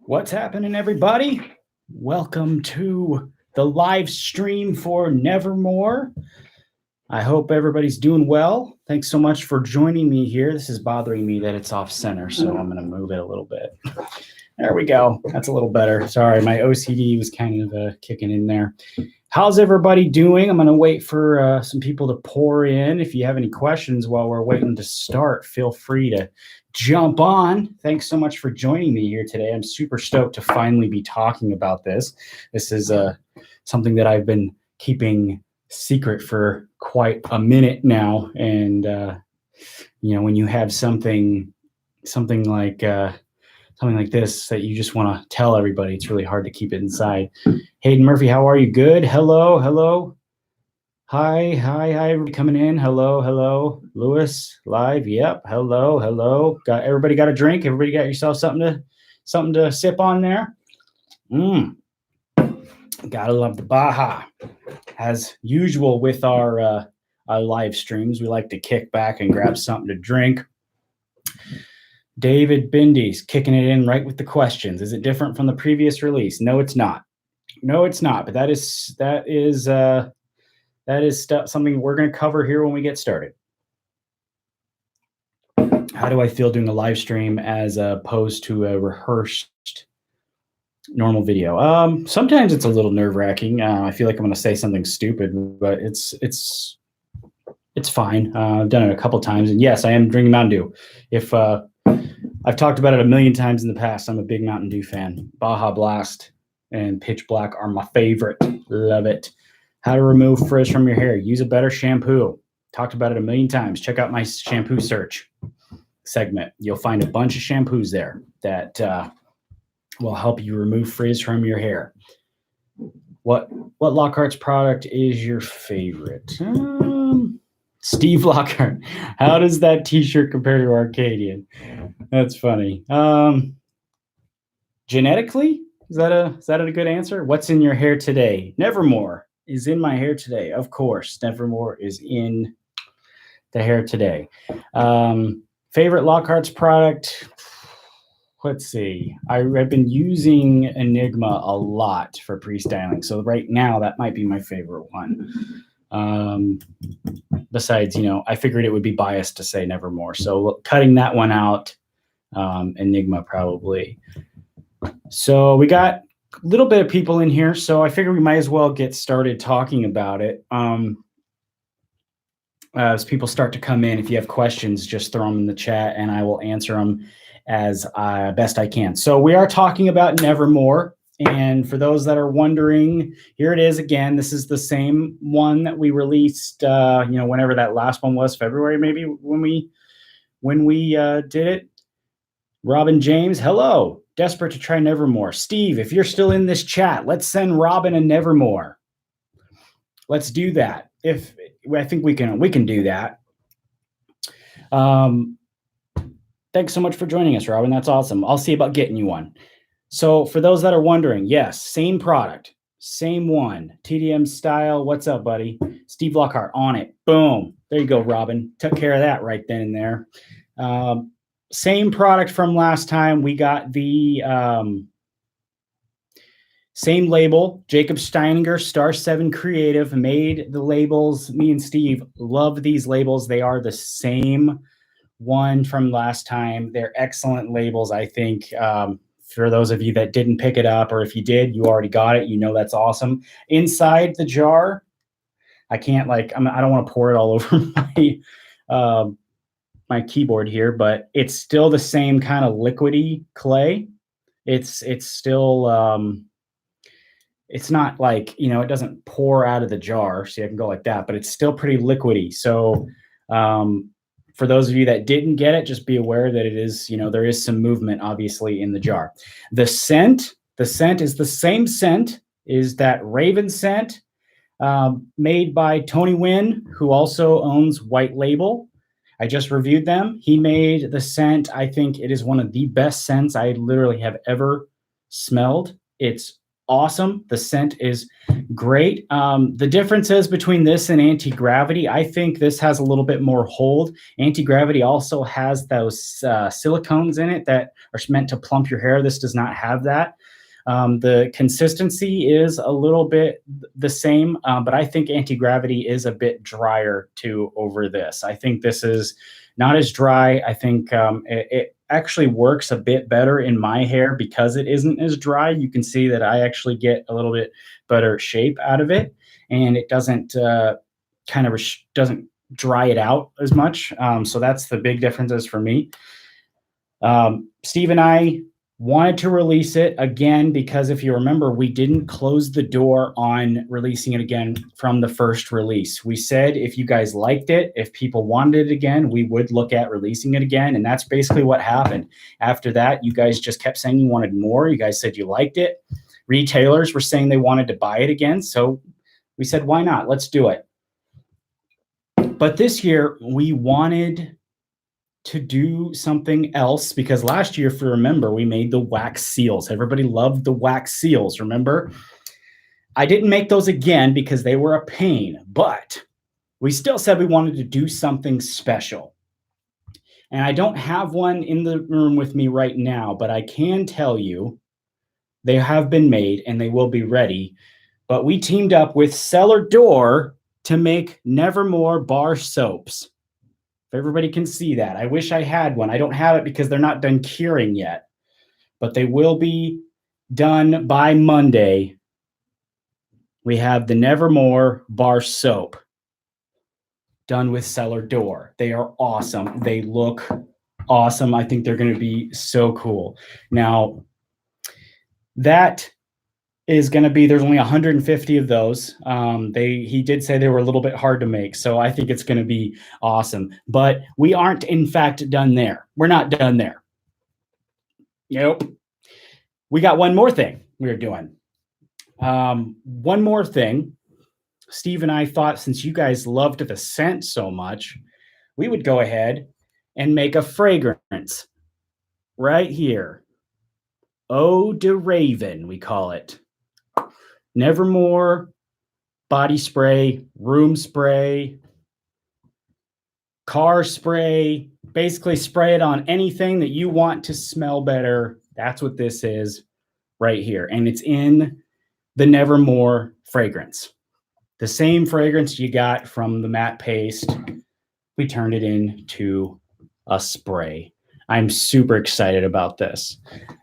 What's happening, everybody? Welcome to the live stream for Nevermore. I hope everybody's doing well. Thanks so much for joining me here. This is bothering me that it's off center, so I'm going to move it a little bit. There we go. That's a little better. Sorry, my OCD was kind of kicking in there. How's everybody doing? I'm going to wait for some people to pour in. If you have any questions while we're waiting to start, feel free to jump on. Thanks so much for joining me here today. I'm super stoked to finally be talking about this. This is something that I've been keeping secret for quite a minute now. And, you know, when you have something like this that you just want to tell everybody, it's really hard to keep it inside. Hayden Murphy, how are you? Good. Hello. Hi. Everybody coming in. Hello. Lewis, live. Yep. Hello. Everybody got a drink? Everybody got yourself something to sip on there? Gotta love the Baja. As usual with our live streams, we like to kick back and grab something to drink. David Bindy's kicking it in right with the questions. Is it different from the previous release? No, it's not. But that is something we're going to cover here when we get started. How do I feel doing a live stream as opposed to a rehearsed normal video? Sometimes it's a little nerve-wracking. I feel like I'm going to say something stupid, but it's fine. I've done it a couple times, and yes, I am drinking Mountain Dew. If I've talked about it a million times in the past, I'm a big Mountain Dew fan. Baja Blast and Pitch Black are my favorite. Love it. How to remove frizz from your hair. Use a better shampoo. Talked about it a million times. Check out my shampoo search segment. You'll find a bunch of shampoos there that will help you remove frizz from your hair. What Lockhart's product is your favorite? Steve Lockhart. How does that t-shirt compare to Arcadian? That's funny. Genetically? Is that a good answer? What's in your hair today? Nevermore is in my hair today. Of course, Nevermore is in the hair today. Favorite Lockhart's product? Let's see. I've been using Enigma a lot for pre-styling. So right now, that might be my favorite one. Besides, I figured it would be biased to say Nevermore. So cutting that one out, Enigma probably. So we got a little bit of people in here, so I figured we might as well get started talking about it. As people start to come in, if you have questions, just throw them in the chat and I will answer them as best I can. So we are talking about Nevermore. And for those that are wondering, here it is again. This is the same one that we released, whenever that last one was, February maybe, when we did it. Robin James, hello. Desperate to try Nevermore. Steve, if you're still in this chat, let's send Robin a Nevermore. Let's do that. I think we can do that. Thanks so much for joining us, Robin. That's awesome. I'll see about getting you one. So for those that are wondering, yes, same product, same one, TDM style. What's up, buddy? Steve Lockhart on it. Boom. There you go, Robin. Took care of that right then and there. Same product from last time. We got the same label. Jacob Steininger, Star 7 Creative, made the labels. Me and Steve love these labels. They are the same one from last time. They're excellent labels, I think. For those of you that didn't pick it up, or if you did, you already got it. That's awesome. Inside the jar, I can't I don't want to pour it all over my keyboard here, but it's still the same kind of liquidy clay. It's still it's not like, it doesn't pour out of the jar, so I can go like that, but it's still pretty liquidy. So for those of you that didn't get it, just be aware that it is, there is some movement obviously in the jar. The scent is the same scent, is that Raven scent, made by Tony Wynn, who also owns White Label. I just reviewed them. He made the scent. I think it is one of the best scents I literally have ever smelled. It's awesome. The scent is great. The differences between this and anti-gravity, I think this has a little bit more hold. Anti-gravity also has those silicones in it that are meant to plump your hair. This does not have that. The consistency is a little bit the same, but I think anti-gravity is a bit drier too over this. I think this is not as dry. I think it actually works a bit better in my hair because it isn't as dry. You can see that I actually get a little bit better shape out of it, and it doesn't doesn't dry it out as much. So that's the big differences for me. Steve and I wanted to release it again because if you remember, we didn't close the door on releasing it again from the first release. We said if you guys liked it, if people wanted it again, we would look at releasing it again. And that's basically what happened. After that, you guys just kept saying you wanted more. You guys said you liked it. Retailers were saying they wanted to buy it again. So we said, why not? Let's do it. But this year, we wanted to do something else because last year, if you remember, we made the wax seals. Everybody loved the wax seals, remember? I didn't make those again because they were a pain, but we still said we wanted to do something special. And I don't have one in the room with me right now, but I can tell you they have been made and they will be ready. But we teamed up with Cellar Door to make Nevermore bar soaps. Everybody can see that. I wish I had one. I don't have it because they're not done curing yet, but they will be done by Monday. We have the Nevermore bar soap done with Cellar Door. They are awesome. They look awesome. I think they're going to be so cool. Now, that is going to be, there's only 150 of those. He did say they were a little bit hard to make. So I think it's going to be awesome, but we aren't in fact done there. We're not done there. Nope. We got one more thing we're doing. One more thing. Steve and I thought since you guys loved the scent so much, we would go ahead and make a fragrance right here. Eau de Raven, we call it. Nevermore body spray, room spray, car spray, basically spray it on anything that you want to smell better. That's what this is right here. And it's in the Nevermore fragrance. The same fragrance you got from the matte paste, we turned it into a spray. I'm super excited about this.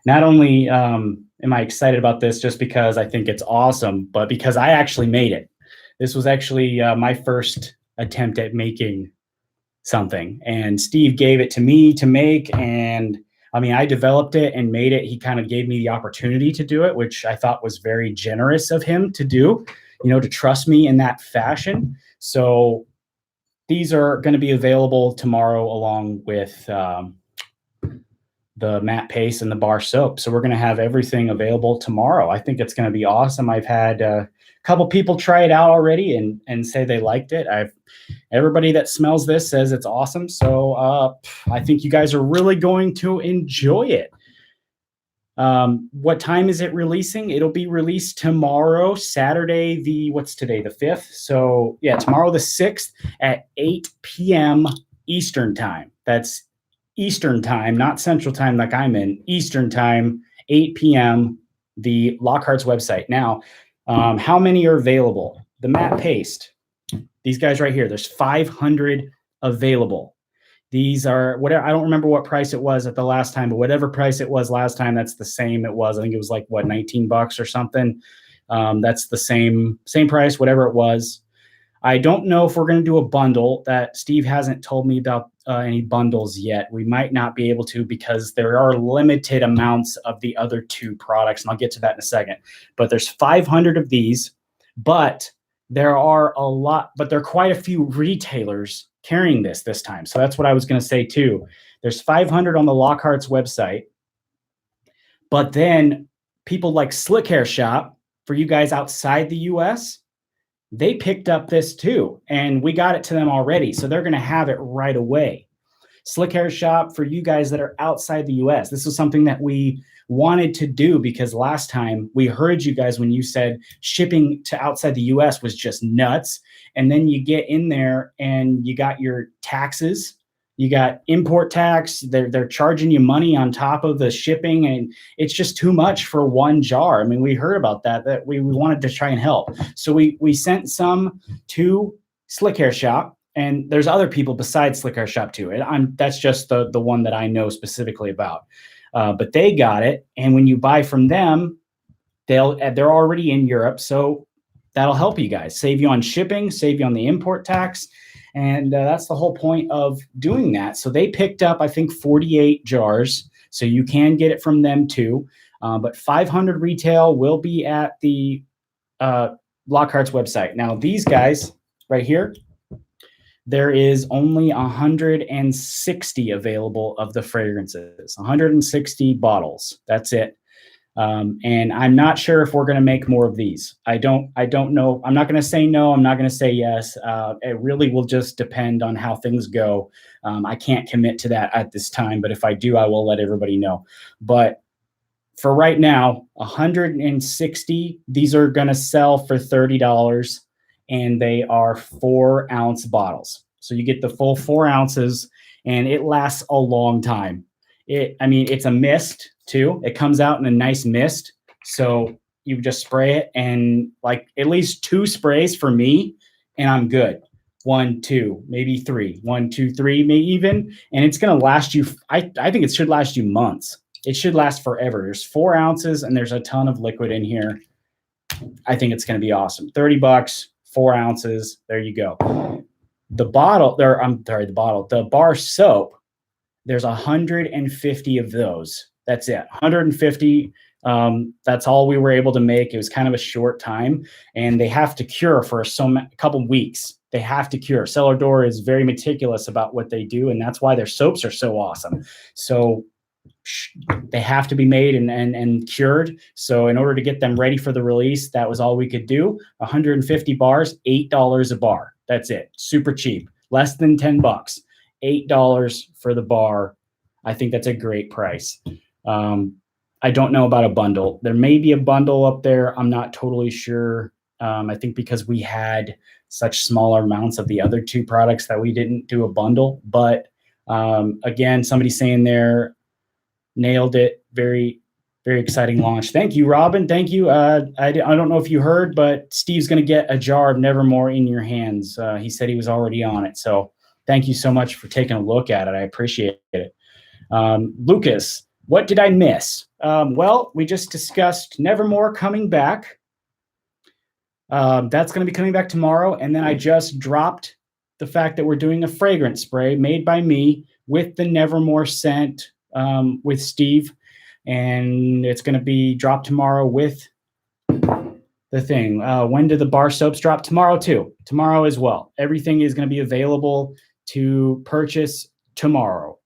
Not only am I excited about this just because I think it's awesome, but because I actually made it. This was actually my first attempt at making something. And Steve gave it to me to make. And I mean, I developed it and made it. He kind of gave me the opportunity to do it, which I thought was very generous of him to do, you know, to trust me in that fashion. So these are going to be available tomorrow along with the matte paste and the bar soap. So we're going to have everything available tomorrow. I think it's going to be awesome. I've had a couple people try it out already and say they liked it. Everybody that smells this says it's awesome. So I think you guys are really going to enjoy it. What time is it releasing? It'll be released tomorrow, Saturday, what's today, the 5th? So yeah, tomorrow the 6th at 8 p.m. Eastern time. That's Eastern time, not Central time like I'm in. Eastern time, 8 p.m., the Lockhart's website. Now, how many are available? The matte paste, these guys right here, there's 500 available. These are whatever, I don't remember what price it was at the last time, but whatever price it was last time, that's the same it was. I think it was like, what, 19 bucks or something. That's the same price, whatever it was. I don't know if we're going to do a bundle. That Steve hasn't told me about any bundles yet. We might not be able to because there are limited amounts of the other two products, and I'll get to that in a second. But there's 500 of these, but there are quite a few retailers carrying this time. So that's what I was going to say too. There's 500 on the Lockhart's website, but then people like Slick Hair Shop, for you guys outside the US, they picked up this too, and we got it to them already. So they're going to have it right away. Slick Hair Shop for you guys that are outside the US. This was something that we wanted to do because last time we heard you guys when you said shipping to outside the US was just nuts. And then you get in there and you got your taxes, you got import tax, they're charging you money on top of the shipping, and it's just too much for one jar. I mean, we heard about that we wanted to try and help. So we sent some to Slick Hair Shop, and there's other people besides Slick Hair Shop too. That's just the one that I know specifically about. But they got it, and when you buy from them, they're already in Europe, so that'll help you guys, save you on shipping, save you on the import tax, and that's the whole point of doing that. So they picked up, I think, 48 jars, so you can get it from them too. But 500 retail will be at the Lockhart's website. Now these guys right here, there is only 160 available of the fragrances, 160 bottles. That's it. And I'm not sure if we're going to make more of these. I don't know. I'm not going to say no. I'm not going to say yes. It really will just depend on how things go. I can't commit to that at this time, but if I do, I will let everybody know. But for right now, 160, these are going to sell for $30, and they are 4-ounce bottles. So you get the full 4 ounces, and it lasts a long time. I mean, it's a mist too. It comes out in a nice mist. So you just spray it, and like at least 2 sprays for me, and I'm good. 1, 2, maybe 3. 1, 2, 3, maybe even. And it's going to last you. I think it should last you months. It should last forever. There's 4 ounces, and there's a ton of liquid in here. I think it's going to be awesome. $30, 4 ounces. There you go. The bar soap, there's 150 of those. That's it. 150. That's all we were able to make. It was kind of a short time, and they have to cure for a couple weeks. They have to cure. Cellar Door is very meticulous about what they do, and that's why their soaps are so awesome. So they have to be made and cured. So in order to get them ready for the release, that was all we could do. 150 bars, $8 a bar. That's it. Super cheap. Less than $10. $8 for the bar. I think that's a great price. I don't know about a bundle. There may be a bundle up there. I'm not totally sure. I think because we had such smaller amounts of the other 2 products that we didn't do a bundle. But again, somebody's saying there, nailed it. Very, very exciting launch. Thank you, Robin. Thank you. I don't know if you heard, but Steve's going to get a jar of Nevermore in your hands. He said he was already on it. So thank you so much for taking a look at it. I appreciate it. Lucas, what did I miss? Well, we just discussed Nevermore coming back. That's going to be coming back tomorrow. And then I just dropped the fact that we're doing a fragrance spray made by me with the Nevermore scent with Steve. And it's going to be dropped tomorrow with the thing. When do the bar soaps drop? Tomorrow too. Tomorrow as well. Everything is going to be available to purchase tomorrow.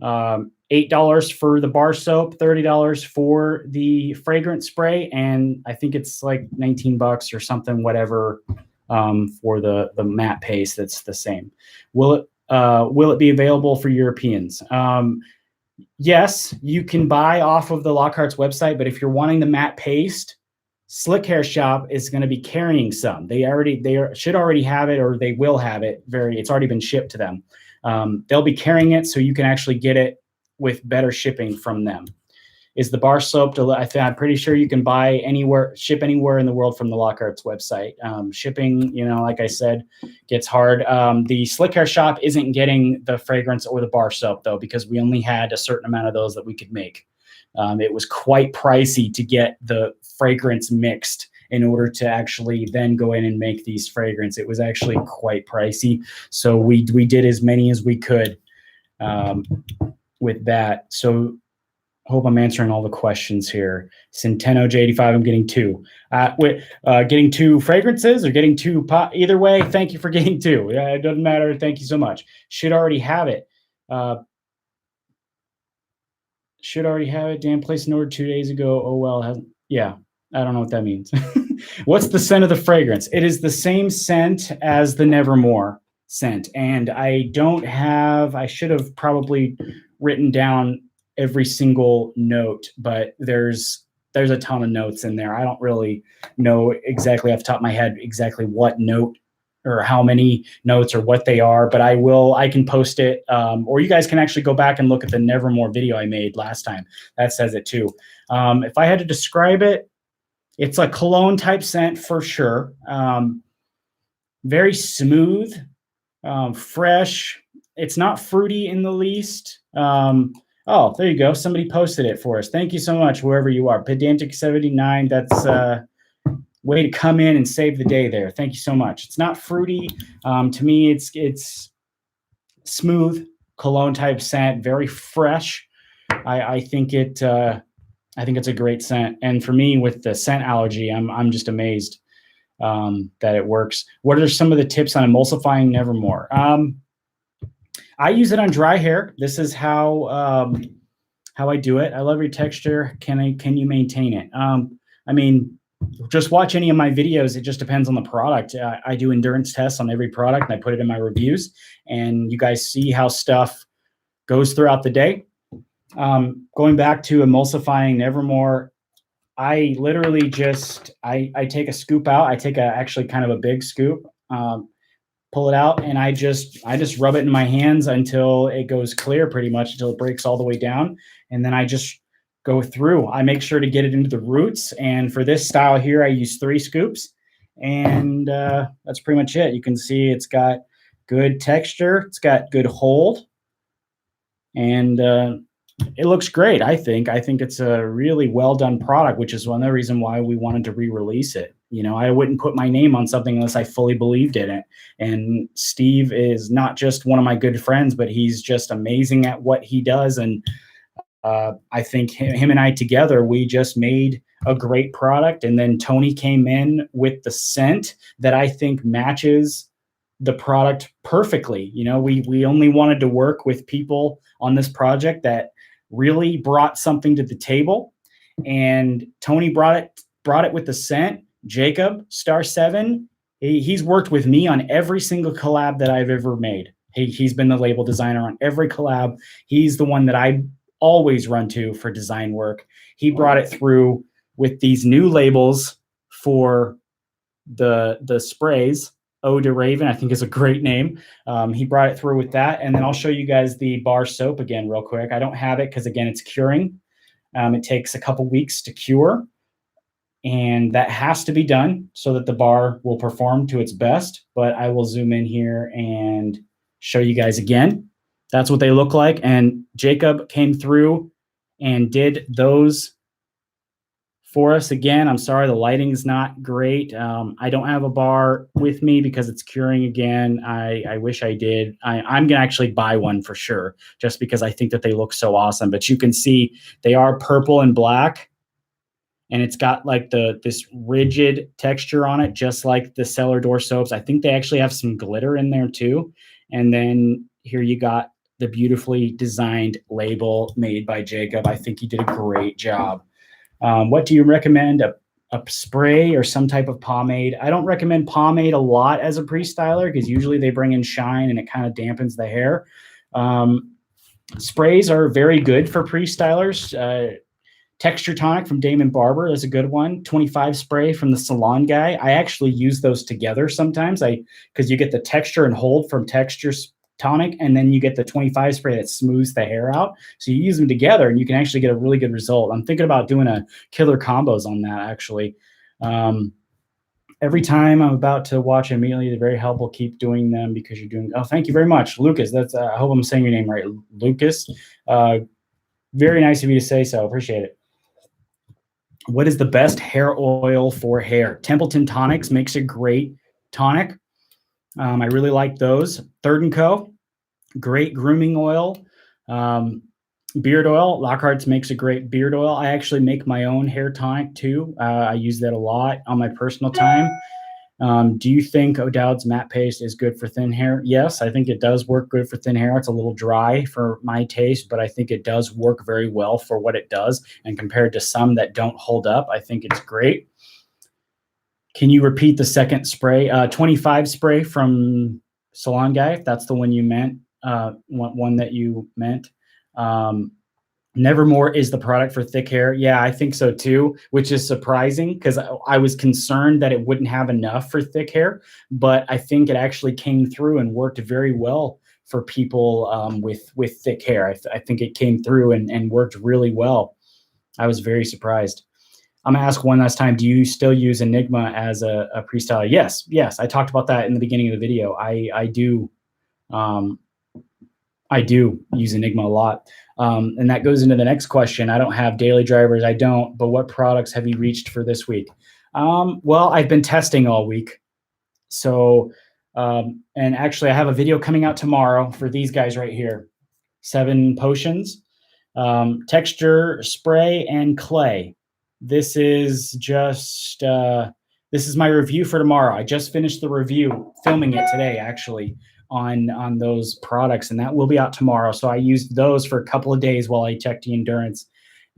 $8 for the bar soap, $30 for the fragrance spray, and I think it's like $19 or something, whatever, for the matte paste. That's the same. Will it be available for Europeans? Yes, you can buy off of the Lockhart's website, but if you're wanting the matte paste, Slick Hair Shop is going to be carrying some. They should already have it, or they will have it. It's already been shipped to them. They'll be carrying it, so you can actually get it with better shipping from them. Is the bar soap? I'm pretty sure you can buy anywhere, ship anywhere in the world from the Lockhart's website. Shipping, like I said, gets hard. The Slick Hair Shop isn't getting the fragrance or the bar soap though, because we only had a certain amount of those that we could make. It was quite pricey to get the fragrance mixed in order to actually then go in and make these fragrance. It was actually quite pricey. So we did as many as we could with that. So hope I'm answering all the questions here. Centeno J85, I'm getting 2. Getting 2 fragrances or getting 2 pot? Either way, thank you for getting 2. It doesn't matter. Thank you so much. Should already have it. Should already have it. Dan placed an order 2 days ago. Oh, well, hasn't. Yeah, I don't know what that means. What's the scent of the fragrance? It is the same scent as the Nevermore. scent. And I should have probably written down every single note, but there's a ton of notes in there. I don't really know exactly off the top of my head exactly what note or how many notes or what they are, but I can post it, or you guys can actually go back and look at the Nevermore video I made last time. That says it too. If I had to describe it, it's a cologne type scent for sure. Very smooth, fresh. It's not fruity in the least. Oh, there you go. Somebody posted it for us. Thank you so much, whoever you are. Pedantic79, that's way to come in and save the day there. Thank you so much. It's not fruity. To me, it's smooth, cologne type scent, very fresh. I think it's a great scent. And for me, with the scent allergy, I'm just amazed that it works. What are some of the tips on emulsifying Nevermore? I use it on dry hair. This is how I do it. I love your texture. Can you maintain it? I mean, just watch any of my videos. It just depends on the product. I do endurance tests on every product and I put it in my reviews, and you guys see how stuff goes throughout the day. Going back to emulsifying Nevermore, I literally just, I take a scoop out. I take actually kind of a big scoop, pull it out, and I just rub it in my hands until it goes clear, pretty much until it breaks all the way down. And then I just go through. I make sure to get it into the roots. And for this style here, I use 3 scoops, and that's pretty much it. You can see it's got good texture. It's got good hold, and it looks great. I think it's a really well done product, which is one of the reasons why we wanted to re-release it. You know, I wouldn't put my name on something unless I fully believed in it. And Steve is not just one of my good friends, but he's just amazing at what he does. And I think him and I together, we just made a great product. And then Tony came in with the scent that I think matches the product perfectly. You know, we only wanted to work with people on this project that really brought something to the table. And Tony brought it with the scent. Jacob, Star 7, he's worked with me on every single collab that I've ever made. He's been the label designer on every collab. He's the one that I always run to for design work. He brought it through with these new labels for the sprays. Eau de Raven, I think, is a great name. He brought it through with that. And then I'll show you guys the bar soap again real quick. I don't have it because, again, it's curing. It takes a couple weeks to cure. And that has to be done so that the bar will perform to its best. But I will zoom in here and show you guys again. That's what they look like. And Jacob came through and did those for us again. I'm sorry, the lighting's not great. I don't have a bar with me because it's curing again. I wish I did. I'm gonna actually buy one for sure, just because I think that they look so awesome. But you can see they are purple and black, and it's got like this rigid texture on it, just like the Cellar Door soaps. I think they actually have some glitter in there too. And then here you got the beautifully designed label made by Jacob. I think he did a great job. What do you recommend? A spray or some type of pomade? I don't recommend pomade a lot as a pre-styler because usually they bring in shine and it kind of dampens the hair. Sprays are very good for pre-stylers. Texture Tonic from Damon Barber is a good one. 25 spray from the Salon Guy. I actually use those together sometimes because you get the texture and hold from Texture Tonic, and then you get the 25 spray that smooths the hair out. So you use them together and you can actually get a really good result. I'm thinking about doing a killer combos on that actually. Every time I'm about to watch immediately, they're very helpful. Keep doing them because you're doing, oh, thank you very much. Lucas, that's, I hope I'm saying your name right. Lucas, very nice of you to say so. Appreciate it. What is the best hair oil for hair? Templeton Tonics makes a great tonic. I really like those. Third & Co., great grooming oil. Beard oil, Lockhart's makes a great beard oil. I actually make my own hair tonic too. I use that a lot on my personal time. Do you think O'Dowd's matte paste is good for thin hair? Yes, I think it does work good for thin hair. It's a little dry for my taste, but I think it does work very well for what it does. And compared to some that don't hold up, I think it's great. Can you repeat the second spray? 25 spray from Salon Guy, if that's the one you meant, one that you meant. Nevermore is the product for thick hair. Yeah, I think so too, which is surprising because I was concerned that it wouldn't have enough for thick hair, but I think it actually came through and worked very well for people with thick hair. I think it came through and worked really well. I was very surprised. I'm gonna ask one last time, do you still use Enigma as a pre-styler? Yes, yes. I talked about that in the beginning of the video. I do. I do use Enigma a lot. And that goes into the next question. I don't have daily drivers. I don't, but what products have you reached for this week? Well, I've been testing all week. So, and actually I have a video coming out tomorrow for these guys right here. 7 potions, texture, spray, and clay. This is just, this is my review for tomorrow. I just finished the review, filming it today, actually, on those products, and that will be out tomorrow. So I used those for a couple of days while I checked the endurance.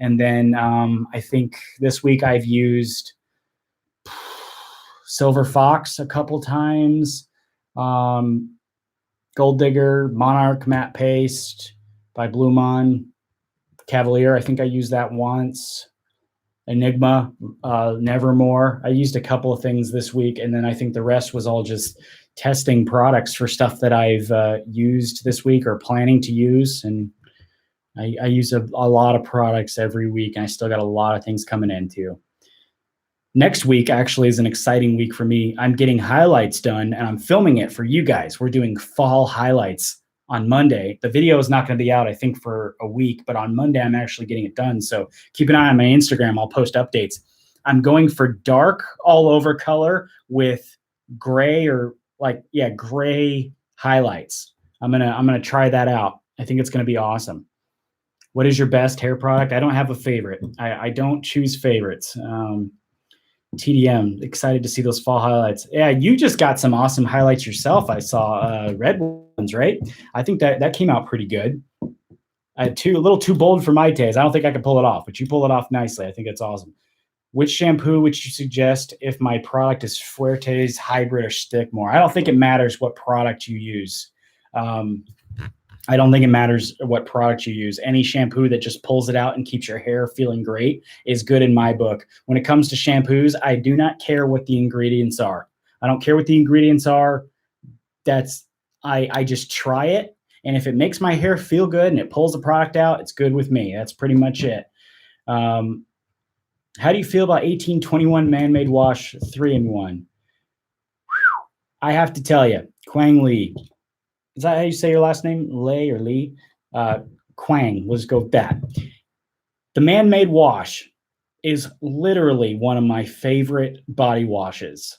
And then I think this week I've used Silver Fox a couple times, Gold Digger, Monarch Matte Paste by Blue Mon, Cavalier, I think I used that once, Enigma, Nevermore. I used a couple of things this week, and then I think the rest was all just testing products for stuff that I've used this week or planning to use. And I use a lot of products every week, and I still got a lot of things coming in too. Next week actually is an exciting week for me. I'm getting highlights done and I'm filming it for you guys. We're doing fall highlights on Monday. The video is not going to be out, I think, for a week, but on Monday I'm actually getting it done. So keep an eye on my Instagram. I'll post updates. I'm going for dark all over color with gray or gray highlights. I'm gonna try that out. I think it's gonna be awesome. What is your best hair product? I don't have a favorite. I don't choose favorites. TDM, excited to see those fall highlights. Yeah, you just got some awesome highlights yourself. I saw red ones, right? I think that came out pretty good. A little too bold for my taste. I don't think I could pull it off, but you pull it off nicely. I think it's awesome. Which shampoo would you suggest if my product is Fuertes, Hybrid, or Stickmore? I don't think it matters what product you use. I don't think it matters what product you use. Any shampoo that just pulls it out and keeps your hair feeling great is good in my book. When it comes to shampoos, I do not care what the ingredients are. I don't care what the ingredients are. I just try it. And if it makes my hair feel good and it pulls the product out, it's good with me. That's pretty much it. How do you feel about 1821 Man-Made Wash 3-in-1? I have to tell you, Quang Lee. Is that how you say your last name? Lei or Lee? Quang, let's go with that. The Man-Made Wash is literally one of my favorite body washes.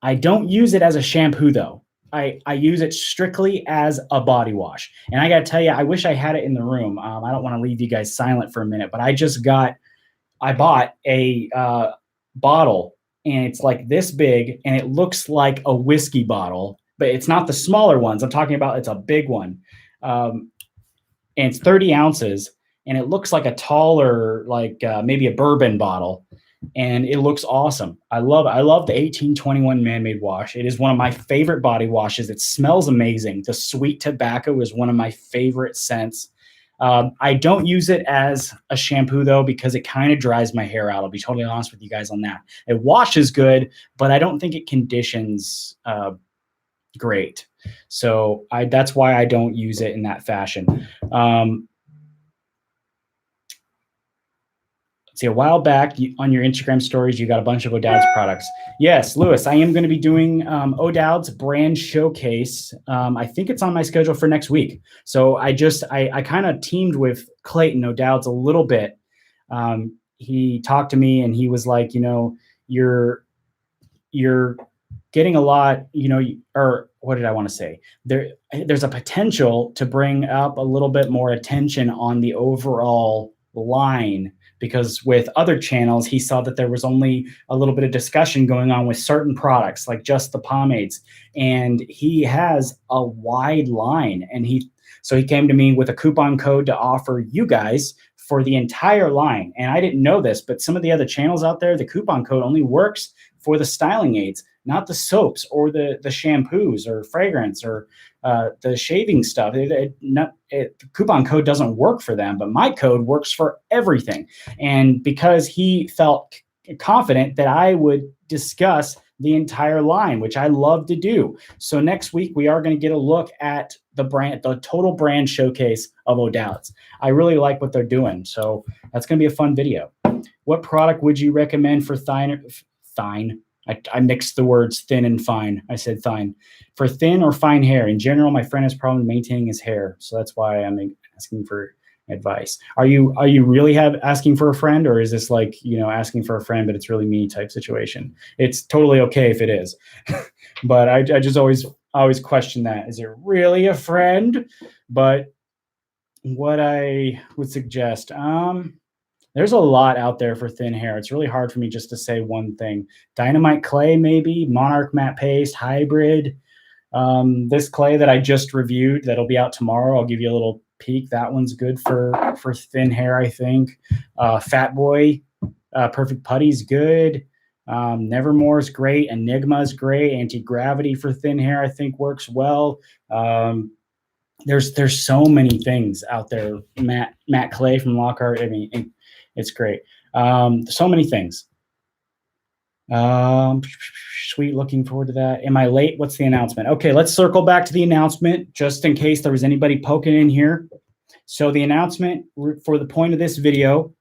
I don't use it as a shampoo though. I use it strictly as a body wash. And I gotta tell you, I wish I had it in the room. I don't wanna leave you guys silent for a minute, but I bought a bottle and it's like this big and it looks like a whiskey bottle, but it's not the smaller ones. I'm talking about, it's a big one. And it's 30 ounces and it looks like a taller, maybe a bourbon bottle. And it looks awesome. I love it. I love the 1821 Man-Made Wash. It is one of my favorite body washes. It smells amazing. The sweet tobacco is one of my favorite scents. I don't use it as a shampoo though, because it kind of dries my hair out. I'll be totally honest with you guys on that. It washes good, but I don't think it conditions great. So that's why I don't use it in that fashion. See, a while back on your Instagram stories, you got a bunch of O'Dowd's products. Yes, Lewis, I am going to be doing O'Dowd's brand showcase. I think it's on my schedule for next week. So I kind of teamed with Clayton O'Dowd's a little bit. He talked to me and he was like, you're getting a lot, or what did I want to say? There's a potential to bring up a little bit more attention on the overall line, because with other channels, he saw that there was only a little bit of discussion going on with certain products, like just the pomades. And he has a wide line. And so he came to me with a coupon code to offer you guys for the entire line. And I didn't know this, but some of the other channels out there, the coupon code only works for the styling aids, not the soaps or the shampoos or fragrance or the shaving stuff. The coupon code doesn't work for them, but my code works for everything. And because he felt confident that I would discuss the entire line, which I love to do. So next week we are going to get a look at the total brand showcase of O'Dowd's. I really like what they're doing. So that's going to be a fun video. What product would you recommend for fine? I mixed the words thin and fine. I said fine. For thin or fine hair. In general, my friend has problem maintaining his hair. So that's why I'm asking for advice. Are you really asking for a friend, or is this like, asking for a friend, but it's really me type situation? It's totally okay if it is. But I just always question that. Is it really a friend? But what I would suggest, there's a lot out there for thin hair. It's really hard for me just to say one thing. Dynamite clay, maybe. Monarch matte paste, hybrid. This clay that I just reviewed, that'll be out tomorrow. I'll give you a little peek. That one's good for thin hair, I think. Fat Boy, Perfect Putty's good. Nevermore is great. Enigma is great. Anti-gravity for thin hair, I think, works well. There's so many things out there. Matte clay from Lockhart. I mean, it's great. So many things. Sweet, looking forward to that. Am I late? What's the announcement? Okay, let's circle back to the announcement just in case there was anybody poking in here. So the announcement for the point of this video,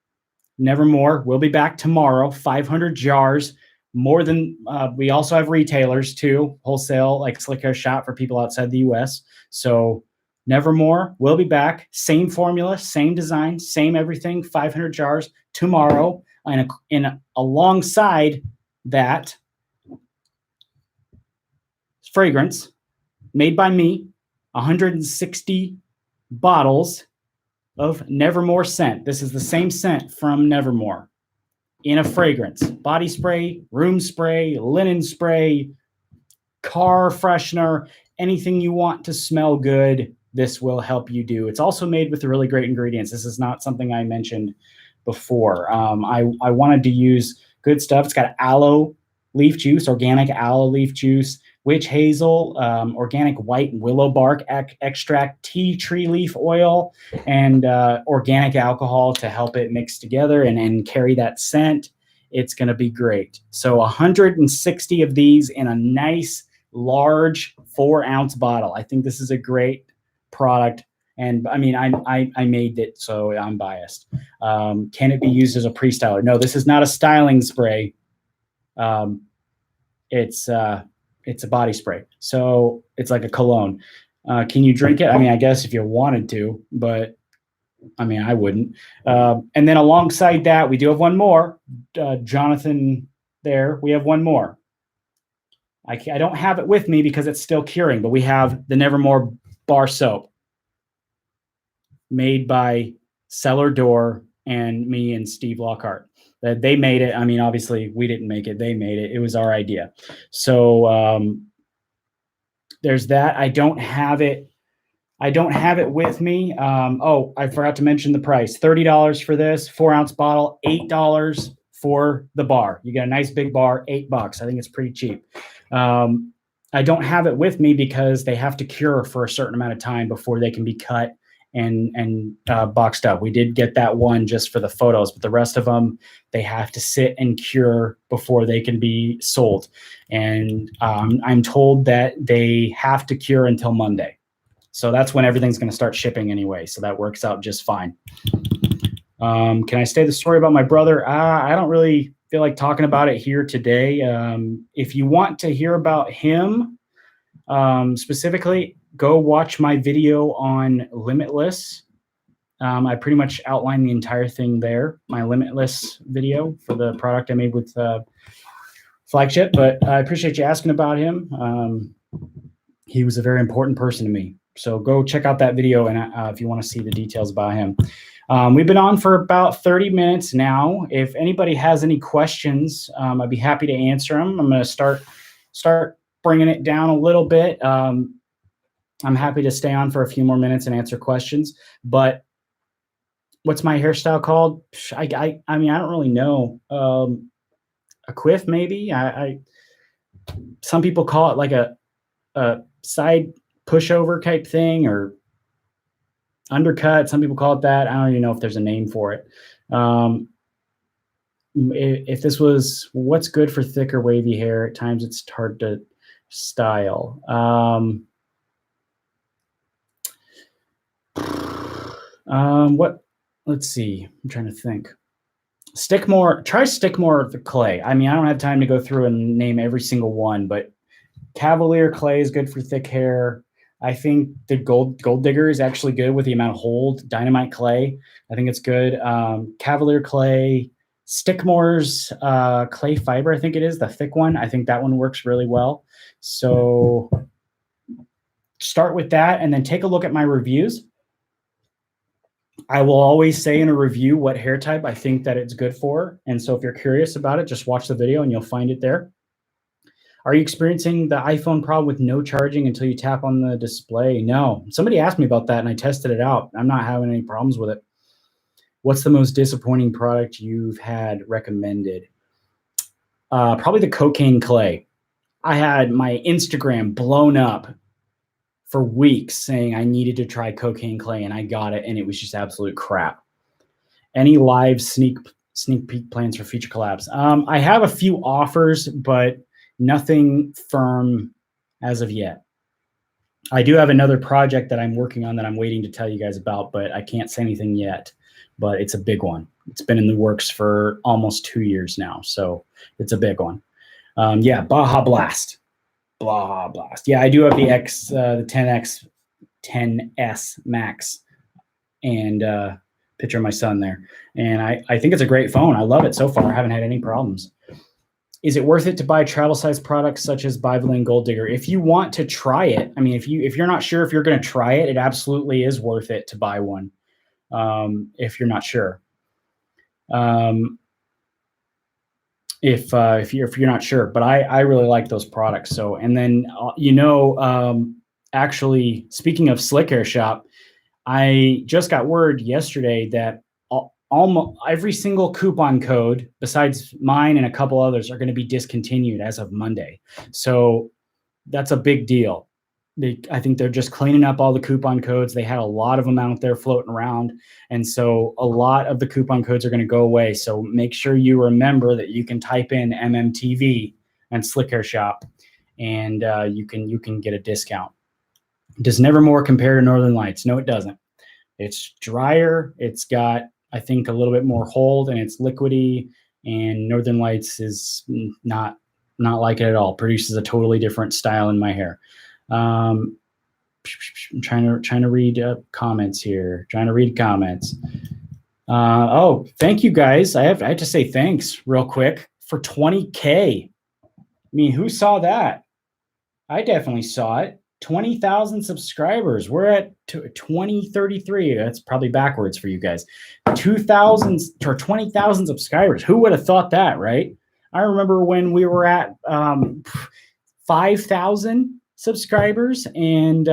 Nevermore will be back tomorrow, 500 jars, more than, we also have retailers too, wholesale, like Slick Hair Shop for people outside the US. So Nevermore will be back, same formula, same design, same everything, 500 jars tomorrow. And alongside that, fragrance made by me, 160 bottles of Nevermore scent. This is the same scent from Nevermore in a fragrance. Body spray, room spray, linen spray, car freshener, anything you want to smell good, this will help you do. It's also made with really great ingredients. This is not something I mentioned before. I wanted to use good stuff. It's got aloe leaf juice, organic aloe leaf juice, witch hazel, organic white willow bark extract, tea tree leaf oil, and organic alcohol to help it mix together and carry that scent. It's going to be great. So 160 of these in a nice large 4-ounce bottle. I think this is a great product. And I mean, I made it, so I'm biased. Can it be used as a pre-styler? No, this is not a styling spray. It's a body spray. So it's like a cologne. Can you drink it? I mean, I guess if you wanted to, but I mean, I wouldn't. And then alongside that, we do have one more. Jonathan there, we have one more. I don't have it with me because it's still curing, but we have the Nevermore bar soap made by Cellar Door and me and Steve Lockhart. That they made it. I mean, obviously we didn't make it. They made it. It was our idea. So there's that. I don't have it with me. Oh, I forgot to mention the price. $30 for this 4-ounce bottle, $8 for the bar. You get a nice big bar, $8. I think it's pretty cheap. I don't have it with me because they have to cure for a certain amount of time before they can be cut and boxed up. We did get that one just for the photos, but the rest of them, they have to sit and cure before they can be sold. And I'm told that they have to cure until Monday. So that's when everything's going to start shipping anyway. So that works out just fine. Can I say the story about my brother? I don't really feel like talking about it here today. If you want to hear about him specifically, go watch my video on Limitless. I pretty much outlined the entire thing there, my Limitless video for the product I made with Flagship. But I appreciate you asking about him. He was a very important person to me. So go check out that video and if you want to see the details about him. We've been on for about 30 minutes now. If anybody has any questions, I'd be happy to answer them. I'm going to start bringing it down a little bit. I'm happy to stay on for a few more minutes and answer questions. But what's my hairstyle called? I mean, I don't really know. a quiff maybe. Some people call it like a side pushover type thing or undercut. Some people call it that. I don't even know if there's a name for it. If this was what's good for thicker wavy hair, at times it's hard to style. What? Let's see. I'm trying to think. Try Stickmore of the clay. I mean, I don't have time to go through and name every single one, but Cavalier clay is good for thick hair. I think the Gold Digger is actually good with the amount of hold. Dynamite clay, I think it's good. Cavalier clay, Stickmore's clay fiber, I think it is the thick one. I think that one works really well. So start with that and then take a look at my reviews. I will always say in a review what hair type I think that it's good for. And so if you're curious about it, just watch the video and you'll find it there. Are you experiencing the iPhone problem with no charging until you tap on the display? No. Somebody asked me about that and I tested it out. I'm not having any problems with it. What's the most disappointing product you've had recommended? Probably the cocaine clay. I had my Instagram blown up for weeks saying I needed to try cocaine clay and I got it and it was just absolute crap. Any live sneak peek plans for future collabs? I have a few offers, but nothing firm as of yet. I do have another project that I'm working on that I'm waiting to tell you guys about, but I can't say anything yet, but it's a big one. It's been in the works for almost 2 years now. So it's a big one. Yeah. Baja Blast. Blah blast. Yeah, I do have the the 10S Max and picture of my son there. And I think it's a great phone. I love it so far. I haven't had any problems. Is it worth it to buy travel size products such as Bivalene Gold Digger? If you want to try it, I mean, if you're not sure if you're going to try it, it absolutely is worth it to buy one. If you're not sure. If you're not sure, but I really like those products. So, and then, actually speaking of Slick Hair Shop, I just got word yesterday that almost every single coupon code besides mine and a couple others are going to be discontinued as of Monday. So that's a big deal. I think they're just cleaning up all the coupon codes. They had a lot of them out there floating around. And so a lot of the coupon codes are going to go away. So make sure you remember that you can type in MMTV and Slick Hair Shop and you can get a discount. Does Nevermore compare to Northern Lights? No, it doesn't. It's drier. It's got, I think, a little bit more hold and it's liquidy, and Northern Lights is not like it at all. Produces a totally different style in my hair. I'm trying to read comments here. Oh, thank you guys. I have to say thanks real quick for 20K. I mean, who saw that? I definitely saw it. 20,000 subscribers. We're at 2033. That's probably backwards for you guys. 2,000 or 20,000 subscribers. Who would have thought that, right? I remember when we were at 5,000 subscribers and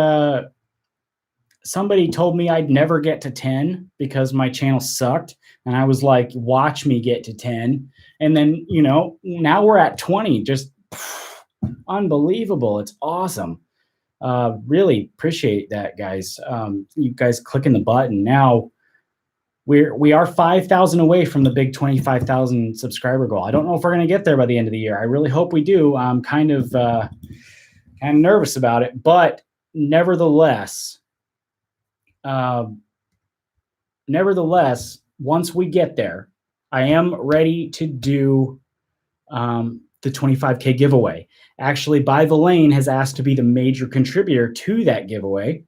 somebody told me I'd never get to 10 because my channel sucked. And I was like, watch me get to 10. And then, now we're at 20. Just unbelievable. It's awesome. Really appreciate that, guys. You guys clicking the button. Now we are 5,000 away from the big 25,000 subscriber goal. I don't know if we're going to get there by the end of the year. I really hope we do. I'm kind of nervous about it, but nevertheless, once we get there, I am ready to do the 25K giveaway. Actually, By the Lane has asked to be the major contributor to that giveaway,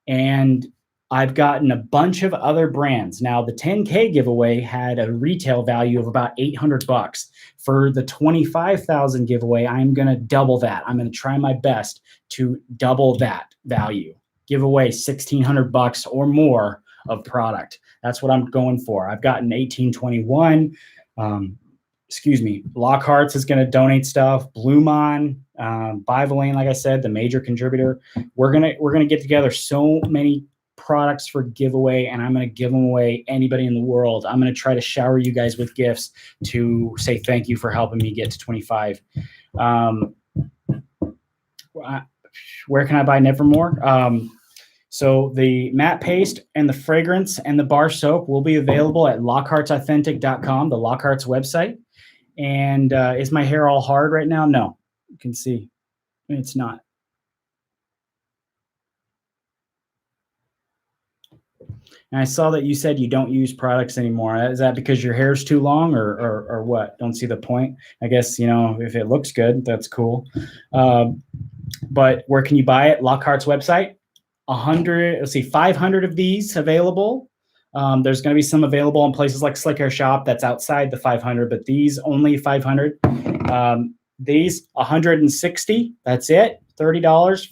and I've gotten a bunch of other brands. Now, the 10K giveaway had a retail value of about $800. For the 25,000 giveaway, I'm going to double that. I'm going to try my best to double that value. Give away $1,600 or more of product. That's what I'm going for. I've gotten 1821. Lockhart's is going to donate stuff. Blumon, By the Lane, like I said, the major contributor. We're gonna get together so many products for giveaway, and I'm going to give them away anybody in the world. I'm going to try to shower you guys with gifts to say thank you for helping me get to 25. Where can I buy Nevermore? So the matte paste and the fragrance and the bar soap will be available at lockhartsauthentic.com, the Lockhart's website. And is my hair all hard right now? No, you can see it's not. And I saw that you said you don't use products anymore. Is that because your hair's too long or what? Don't see the point. I guess, you know, if it looks good, that's cool. But where can you buy it? Lockhart's website. 500 of these available. There's going to be some available in places like Slick Hair Shop that's outside the 500, but these only 500. These 160. That's it. $30,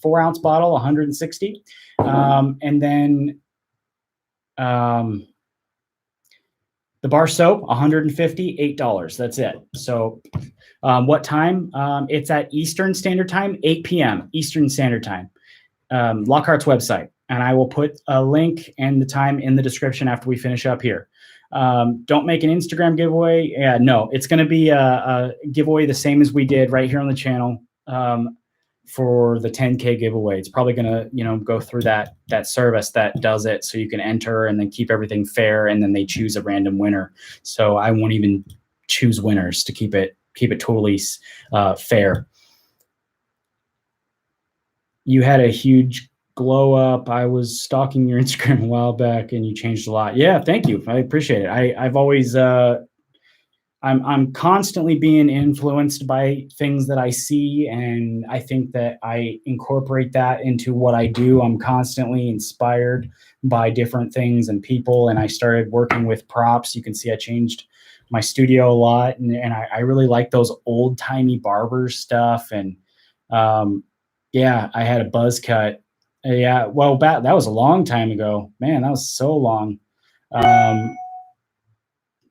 4-ounce bottle, 160. And then the bar soap, 150, $8. That's it. So what time? It's at Eastern Standard Time, 8 p.m. Eastern Standard Time. Lockhart's website, and I will put a link and the time in the description after we finish up here. Don't make an Instagram giveaway. Yeah, no, it's going to be a giveaway the same as we did right here on the channel for the 10K giveaway. It's probably going to, you know, go through that service that does it, so you can enter and then keep everything fair, and then they choose a random winner. So I won't even choose winners to keep it totally fair. You had a huge glow up. I was stalking your Instagram a while back, and you changed a lot. Yeah, thank you. I appreciate it. I've always, I'm constantly being influenced by things that I see, and I think that I incorporate that into what I do. I'm constantly inspired by different things and people, and I started working with props. You can see I changed my studio a lot, and I really like those old timey barber stuff. And yeah, I had a buzz cut. Yeah, well, that was a long time ago. Man, that was so long.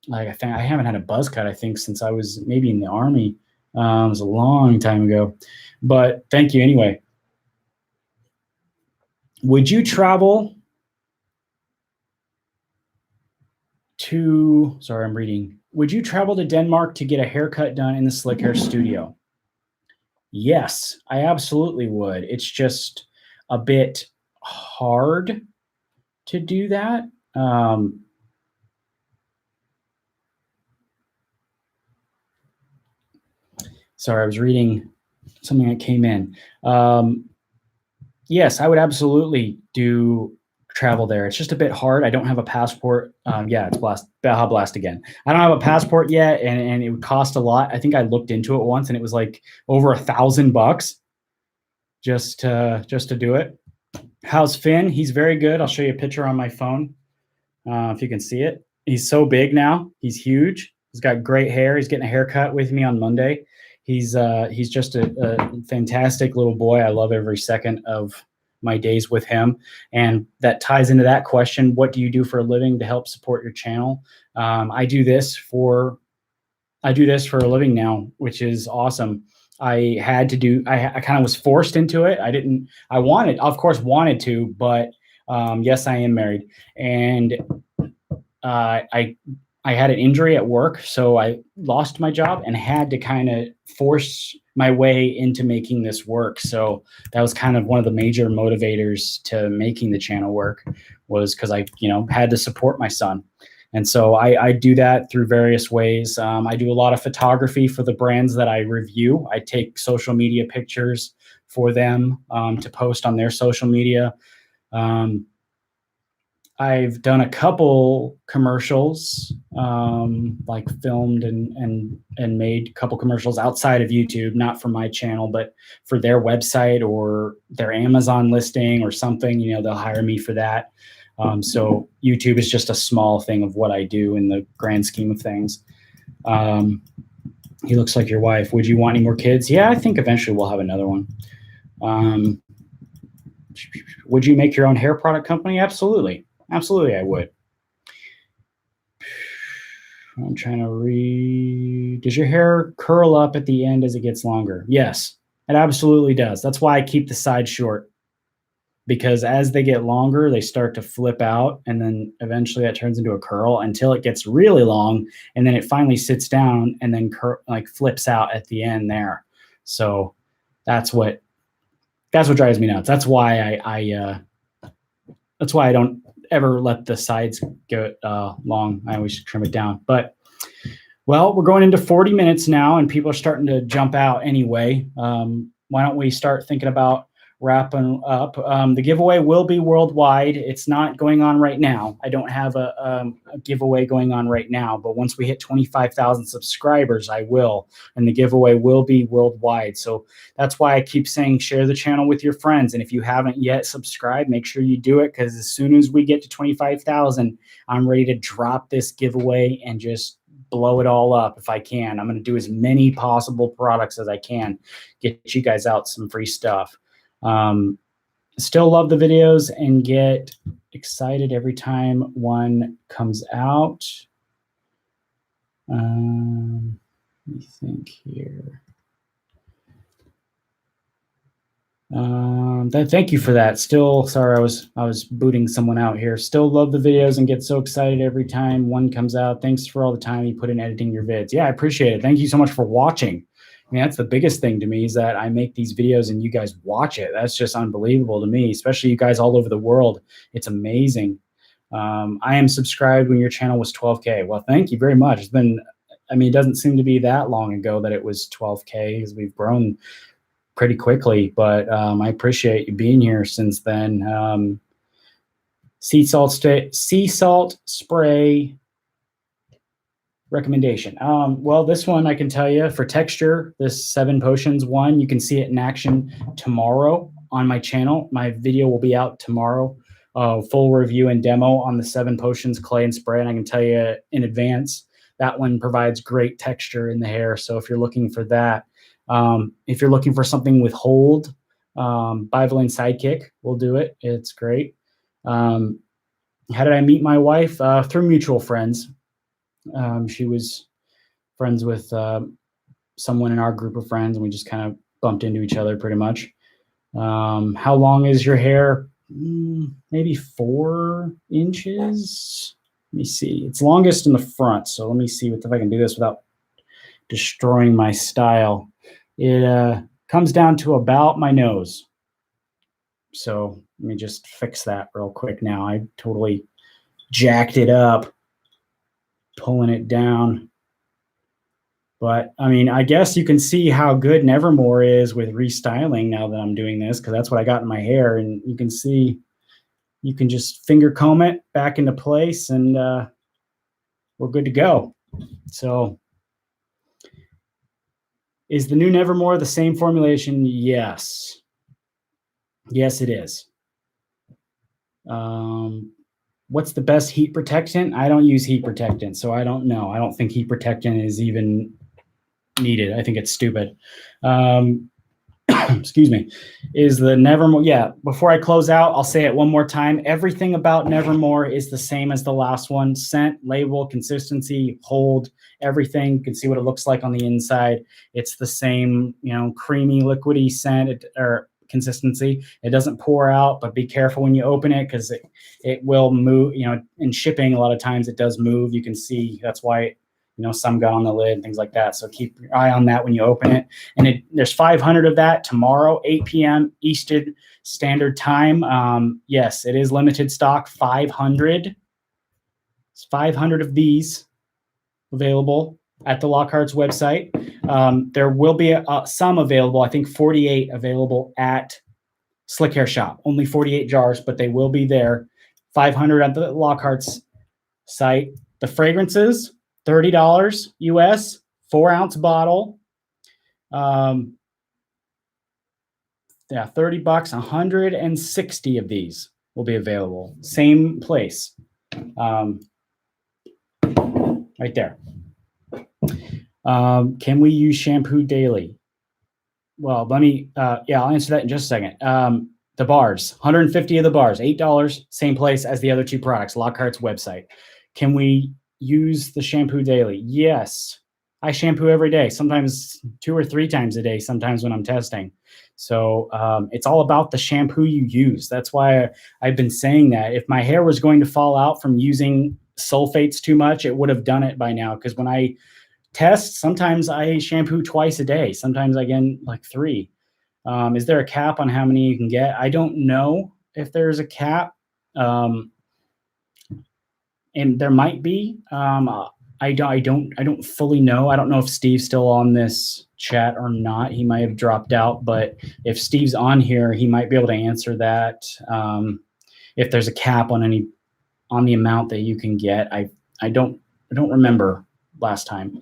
Like I haven't had a buzz cut, I think, since I was maybe in the Army. It was a long time ago. But thank you anyway. Would you travel to, sorry, I'm reading. Would you travel to Denmark to get a haircut done in the Slick Hair studio? Yes, I absolutely would. It's just a bit hard to do that. Sorry, I was reading something that came in. Yes, I would absolutely do travel there. It's just a bit hard. I don't have a passport. Yeah, it's Baja Blast again. I don't have a passport yet, and it would cost a lot. I think I looked into it once, and it was like over $1,000 just to do it. How's Finn? He's very good. I'll show you a picture on my phone if you can see it. He's so big now. He's huge. He's got great hair. He's getting a haircut with me on Monday. He's just a fantastic little boy. I love every second of my days with him. And that ties into that question. What do you do for a living to help support your channel? I do this for a living now, which is awesome. I kind of was forced into it. I wanted to, but yes, I am married. And I had an injury at work, so I lost my job and had to kind of force my way into making this work. So that was kind of one of the major motivators to making the channel work, was because I, had to support my son. And so I do that through various ways. I do a lot of photography for the brands that I review. I take social media pictures for them to post on their social media. I've done a couple commercials, like filmed and made a couple commercials outside of YouTube, not for my channel, but for their website or their Amazon listing or something. They'll hire me for that. So YouTube is just a small thing of what I do in the grand scheme of things. He looks like your wife. Would you want any more kids? Yeah, I think eventually we'll have another one. Would you make your own hair product company? Absolutely. Absolutely, I would. I'm trying to read. Does your hair curl up at the end as it gets longer? Yes, it absolutely does. That's why I keep the sides short. because as they get longer, they start to flip out, and then eventually that turns into a curl until it gets really long, and then it finally sits down and then like flips out at the end there. So that's what drives me nuts. That's why I don't ever let the sides go long. I always trim it down. But well, we're going into 40 minutes now, and people are starting to jump out anyway. Why don't we start thinking about wrapping up? The giveaway will be worldwide. It's not going on right now. I don't have a giveaway going on right now, but once we hit 25,000 subscribers, I will, and the giveaway will be worldwide. So that's why I keep saying share the channel with your friends. And if you haven't yet subscribed, make sure you do it, because as soon as we get to 25,000, I'm ready to drop this giveaway and just blow it all up if I can. I'm going to do as many possible products as I can, get you guys out some free stuff. Still love the videos and get excited every time one comes out. Let me think here. Thank you for that. Still, sorry, I was booting someone out here. Still love the videos and get so excited every time one comes out. Thanks for all the time you put in editing your vids. Yeah, I appreciate it. Thank you so much for watching. I mean, that's the biggest thing to me, is that I make these videos and you guys watch it. That's just unbelievable to me, especially you guys all over the world. It's amazing. I am subscribed when your channel was 12K. Well, thank you very much. It's been, I mean, it doesn't seem to be that long ago that it was 12K, because we've grown pretty quickly, but I appreciate you being here since then. Sea salt spray recommendation. Well, this one I can tell you for texture, this 7 Potions one, you can see it in action tomorrow on my channel. My video will be out tomorrow. Full review and demo on the 7 Potions clay and spray, and I can tell you in advance that one provides great texture in the hair. So if you're looking for that, if you're looking for something with hold, Bivoline Sidekick will do it. It's great. How did I meet my wife? Through mutual friends. She was friends with someone in our group of friends, and we just kind of bumped into each other pretty much. How long is your hair? Maybe 4 inches. Let me see. It's longest in the front, so let me see if I can do this without destroying my style. It comes down to about my nose. So let me just fix that real quick now. I totally jacked it up, pulling it down. But I mean, I guess you can see how good Nevermore is with restyling now that I'm doing this, because that's what I got in my hair. And you can see, you can just finger comb it back into place, and we're good to go. So is the new Nevermore the same formulation? Yes. Yes, it is. What's the best heat protectant? I don't use heat protectant, so I don't know. I don't think heat protectant is even needed. I think it's stupid. Excuse me. Is the Nevermore, yeah, before I close out, I'll say it one more time. Everything about Nevermore is the same as the last one. Scent, label, consistency, hold, everything. You can see what it looks like on the inside. It's the same, you know, creamy, liquidy scent or consistency. It doesn't pour out, but be careful when you open it, because it will move. You know, in shipping, a lot of times it does move. You can see that's why, you know, some got on the lid and things like that. So keep your eye on that when you open it. And there's 500 of that tomorrow, 8 p.m. Eastern Standard Time. Yes, it is limited stock, 500. It's 500 of these available at the Lockhart's website. There will be some available, I think 48 available at Slick Hair Shop. Only 48 jars, but they will be there. 500 at the Lockhart's site. The fragrances, $30 US, 4-ounce bottle. Yeah, $30, 160 of these will be available. Same place. Right there. Can we use shampoo daily? Well, let me, yeah, I'll answer that in just a second. The bars, 150 of the bars, $8, same place as the other 2 products, Lockhart's website. Can we use the shampoo daily? Yes. I shampoo every day, sometimes 2 or 3 times a day, sometimes when I'm testing. So it's all about the shampoo you use. That's why I've been saying that. If my hair was going to fall out from using sulfates too much, it would have done it by now. Because when I test, sometimes I shampoo twice a day. Sometimes I get like 3. Is there a cap on how many you can get? I don't know if there's a cap. And there might be. I don't fully know. I don't know if Steve's still on this chat or not. He might have dropped out, but if Steve's on here, he might be able to answer that. If there's a cap on the amount that you can get. I don't remember last time.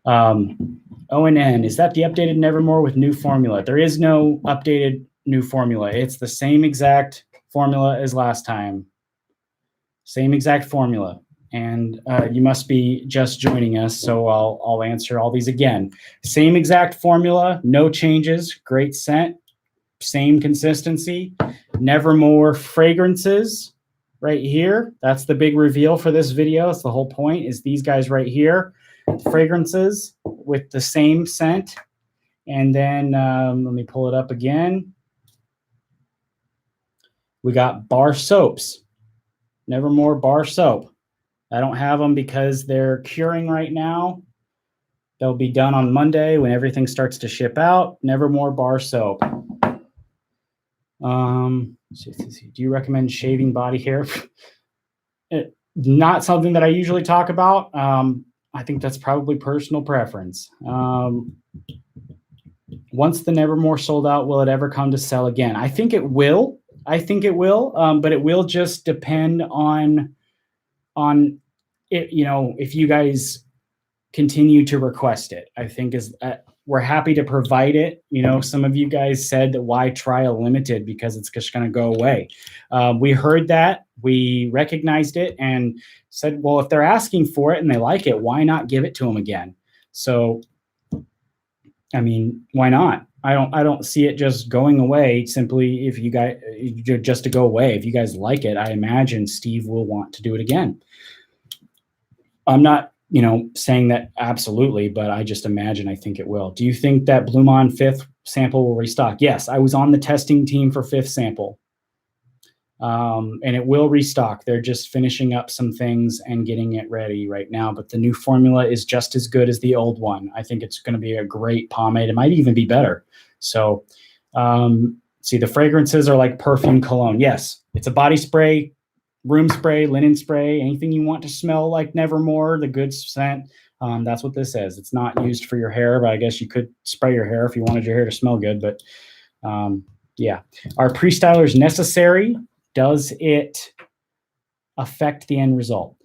ONN, is that the updated Nevermore with new formula? There is no updated new formula. It's the same exact formula as last time. Same exact formula. And you must be just joining us, so I'll answer all these again. Same exact formula, no changes, great scent, same consistency. Nevermore Fragrances right here. That's the big reveal for this video. That's the whole point, is these guys right here. Fragrances with the same scent. And then let me pull it up again. We got bar soaps. Nevermore bar soap. I don't have them because they're curing right now. They'll be done on Monday when everything starts to ship out. Nevermore bar soap. Do you recommend shaving body hair? Not something that I usually talk about. I think that's probably personal preference. Once the Nevermore sold out, will it ever come to sell again? I think it will. But it will just depend on it, if you guys continue to request it. I think we're happy to provide it. Some of you guys said that why try a limited, because it's just going to go away. We heard that, we recognized it, and said, well, if they're asking for it and they like it, why not give it to them again? So, I mean, why not? I don't see it just going away simply if you guys just to go away. If you guys like it, I imagine Steve will want to do it again. I'm not, saying that absolutely, but I just imagine I think it will. Do you think that Bloom On 5th sample will restock? Yes, I was on the testing team for 5th sample. And it will restock. They're just finishing up some things and getting it ready right now. But the new formula is just as good as the old one. I think it's going to be a great pomade. It might even be better. So, see, the fragrances are like perfume cologne. Yes, it's a body spray, room spray, linen spray, anything you want to smell like Nevermore, the good scent. That's what this is. It's not used for your hair, but I guess you could spray your hair if you wanted your hair to smell good. But yeah, are pre-stylers necessary? Does it affect the end result?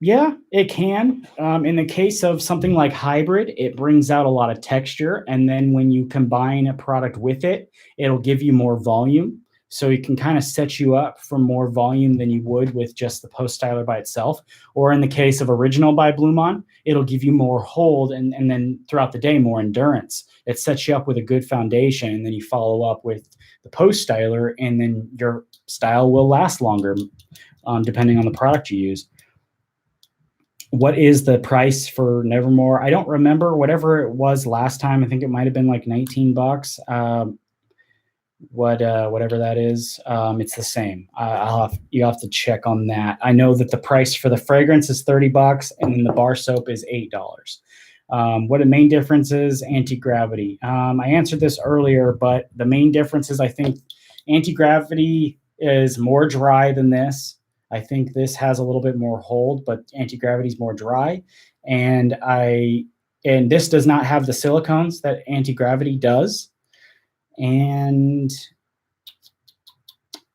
Yeah, it can. In the case of something like hybrid, it brings out a lot of texture. And then when you combine a product with it, it'll give you more volume. So it can kind of set you up for more volume than you would with just the post styler by itself. Or in the case of Original by Bloom On, it'll give you more hold and then throughout the day, more endurance. It sets you up with a good foundation, and then you follow up with the post styler, and then your style will last longer, depending on the product you use. What is the price for Nevermore? I don't remember. Whatever it was last time, I think it might have been like 19 bucks. Whatever that is, it's the same. You have to check on that. I know that the price for the fragrance is 30 bucks, and then the bar soap is $8. What the main difference is? Anti-gravity. I answered this earlier, but the main difference is I think anti-gravity is more dry than this. I think this has a little bit more hold, but anti-gravity is more dry. And this does not have the silicones that anti-gravity does. And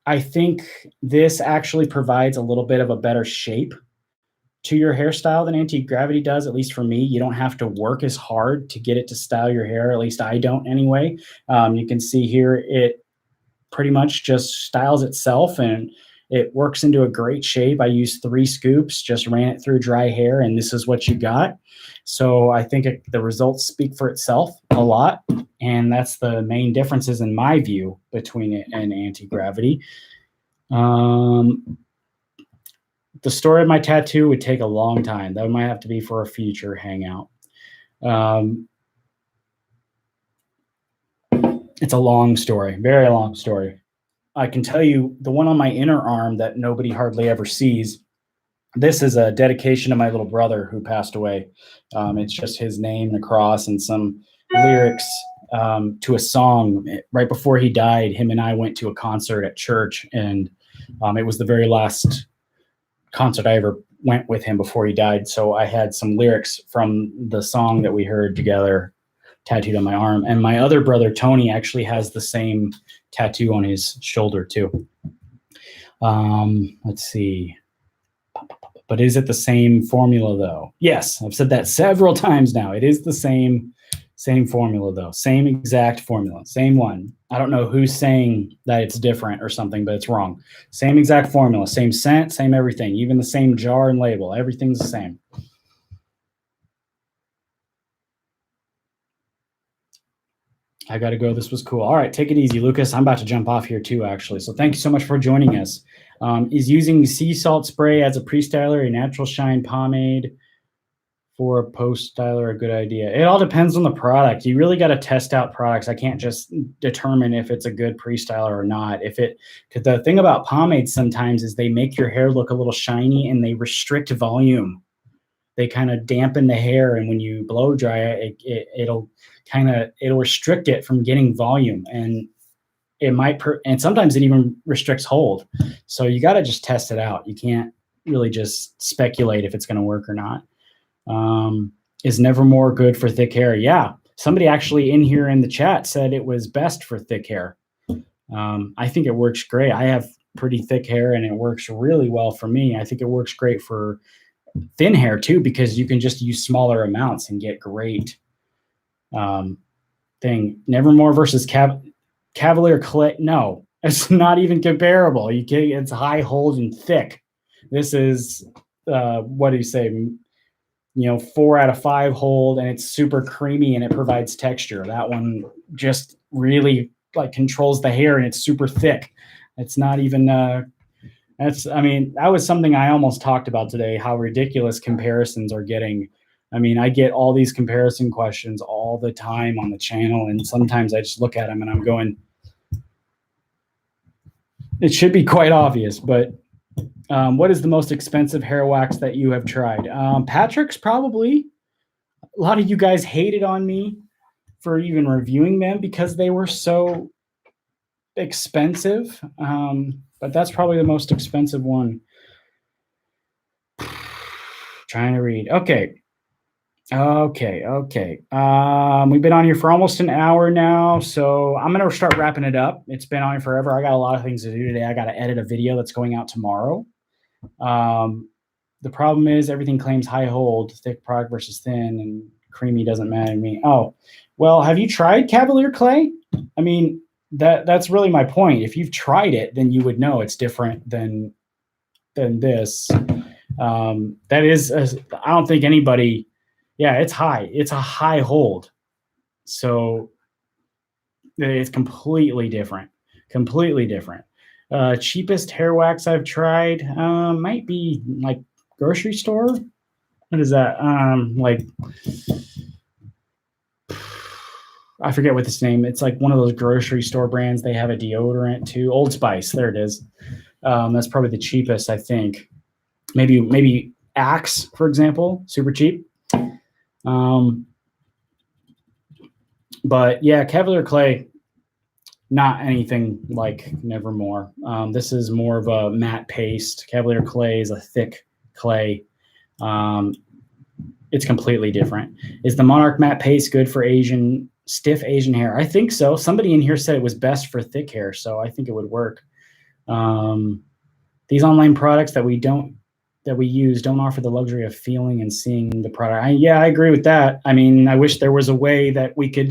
I think this actually provides a little bit of a better shape to your hairstyle than anti-gravity does, at least for me. You don't have to work as hard to get it to style your hair. At least I don't anyway. You can see here, it pretty much just styles itself and it works into a great shape. I used 3 scoops, just ran it through dry hair, and this is what you got. So I think the results speak for itself a lot. And that's the main differences in my view between it and anti-gravity. the story of my tattoo would take a long time. That might have to be for a future hangout. It's a long story, very long story. I can tell you the one on my inner arm that nobody hardly ever sees. This is a dedication to my little brother who passed away. It's just his name and a cross and some lyrics to a song. Right before he died, him and I went to a concert at church, and it was the very last concert I ever went with him before he died. So I had some lyrics from the song that we heard together tattooed on my arm. And my other brother, Tony, actually has the same tattoo on his shoulder too. Let's see. But is it the same formula though? Yes, I've said that several times now. It is the same formula though. Same exact formula, same one. I don't know who's saying that it's different or something, but it's wrong. Same exact formula, same scent, same everything, even the same jar and label. Everything's the same. I got to go. This was cool. All right, take it easy, Lucas. I'm about to jump off here too, actually. So thank you so much for joining us. Is using sea salt spray as a pre-styler, a natural shine pomade for a post-styler a good idea? It all depends on the product. You really got to test out products. I can't just determine if it's a good pre-styler or not. Because the thing about pomades sometimes is they make your hair look a little shiny and they restrict volume. They kind of dampen the hair, and when you blow dry it, it'll restrict it from getting volume, and it might and sometimes it even restricts hold. So you got to just test it out. You can't really just speculate if it's going to work or not. Is Nevermore good for thick hair? Yeah, somebody actually in here in the chat said it was best for thick hair. I think it works great. I have pretty thick hair and it works really well for me. I think it works great for thin hair too, because you can just use smaller amounts and get great thing. Nevermore versus Cavalier Clay. No, it's not even comparable. It's high hold and thick. This is what do you say? 4 out of 5 hold, and it's super creamy and it provides texture. That one just really controls the hair and it's super thick. It's not even that was something I almost talked about today, how ridiculous comparisons are getting. I get all these comparison questions all the time on the channel, and sometimes I just look at them and I'm going, it should be quite obvious, but what is the most expensive hair wax that you have tried? Patrick's probably. A lot of you guys hated on me for even reviewing them because they were so expensive. But that's probably the most expensive one. Trying to read. Okay. We've been on here for almost an hour now, so I'm going to start wrapping it up. It's been on here forever. I got a lot of things to do today. I got to edit a video that's going out tomorrow. The problem is everything claims high hold, thick product versus thin, and creamy doesn't matter to me. Oh, well, have you tried Cavalier Clay? That's really my point. If you've tried it, then you would know it's different than this. That is, I don't think anybody. Yeah, it's high. It's a high hold, so it's completely different. Completely different. Cheapest hair wax I've tried might be like grocery store. What is that? I forget what this name. It's like one of those grocery store brands. They have a deodorant too. Old Spice. There it is. That's probably the cheapest, I think. Maybe Axe, for example, super cheap. But yeah, Cavalier Clay, not anything like Nevermore. This is more of a matte paste. Cavalier Clay is a thick clay. It's completely different. Is the Monarch matte paste good for stiff Asian hair? I think so. Somebody in here said it was best for thick hair, so I think it would work. These online products that we use don't offer the luxury of feeling and seeing the product. I agree with that. I wish there was a way that we could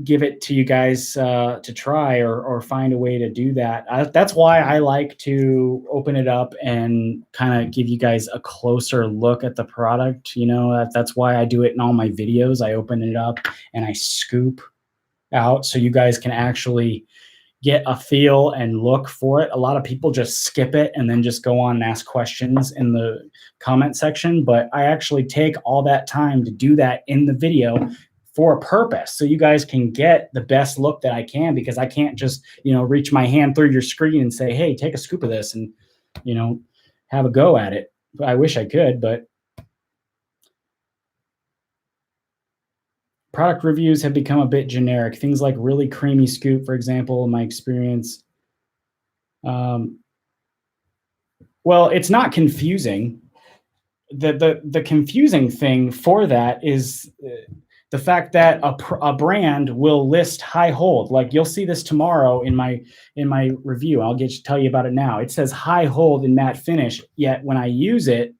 give it to you guys to try or find a way to do that. That's why I like to open it up and kind of give you guys a closer look at the product. That's why I do it in all my videos. I open it up and I scoop out so you guys can actually get a feel and look for it. A lot of people just skip it and then just go on and ask questions in the comment section. But I actually take all that time to do that in the video for a purpose. So you guys can get the best look that I can, because I can't just, reach my hand through your screen and say, hey, take a scoop of this and, have a go at it. I wish I could, but product reviews have become a bit generic. Things like really creamy scoop, for example, in my experience. Well, it's not confusing. The confusing thing for that is the fact that a brand will list high hold. Like, you'll see this tomorrow in my review. I'll tell you about it now. It says high hold in matte finish, yet when I use it,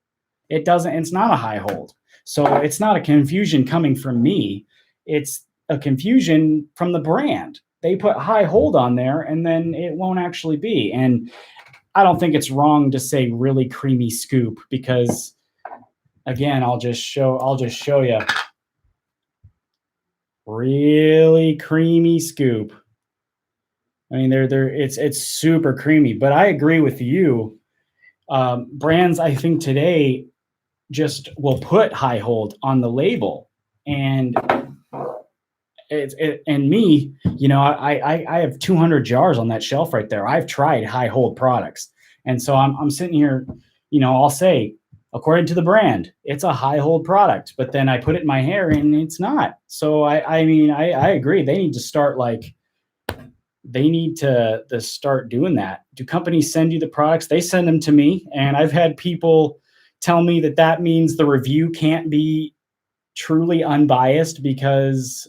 it doesn't. It's not a high hold. So it's not a confusion coming from me. It's a confusion from the brand. They put high hold on there, and then it won't actually be. And I don't think it's wrong to say really creamy scoop, because again, I'll just show you. Really creamy scoop. I mean, it's super creamy, but I agree with you. Brands, I think today, just will put high hold on the label, and and me, I have 200 jars on that shelf right there. I've tried high hold products, and so I'm sitting here, I'll say, according to the brand, it's a high hold product, but then I put it in my hair and it's not. So I mean, I agree. They need to start start doing that. Do companies send you the products? They send them to me, and I've had people tell me that means the review can't be truly unbiased because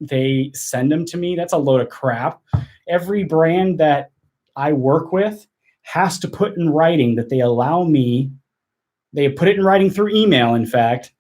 they send them to me. That's a load of crap. Every brand that I work with has to put in writing that they allow me. They put it in writing through email, in fact,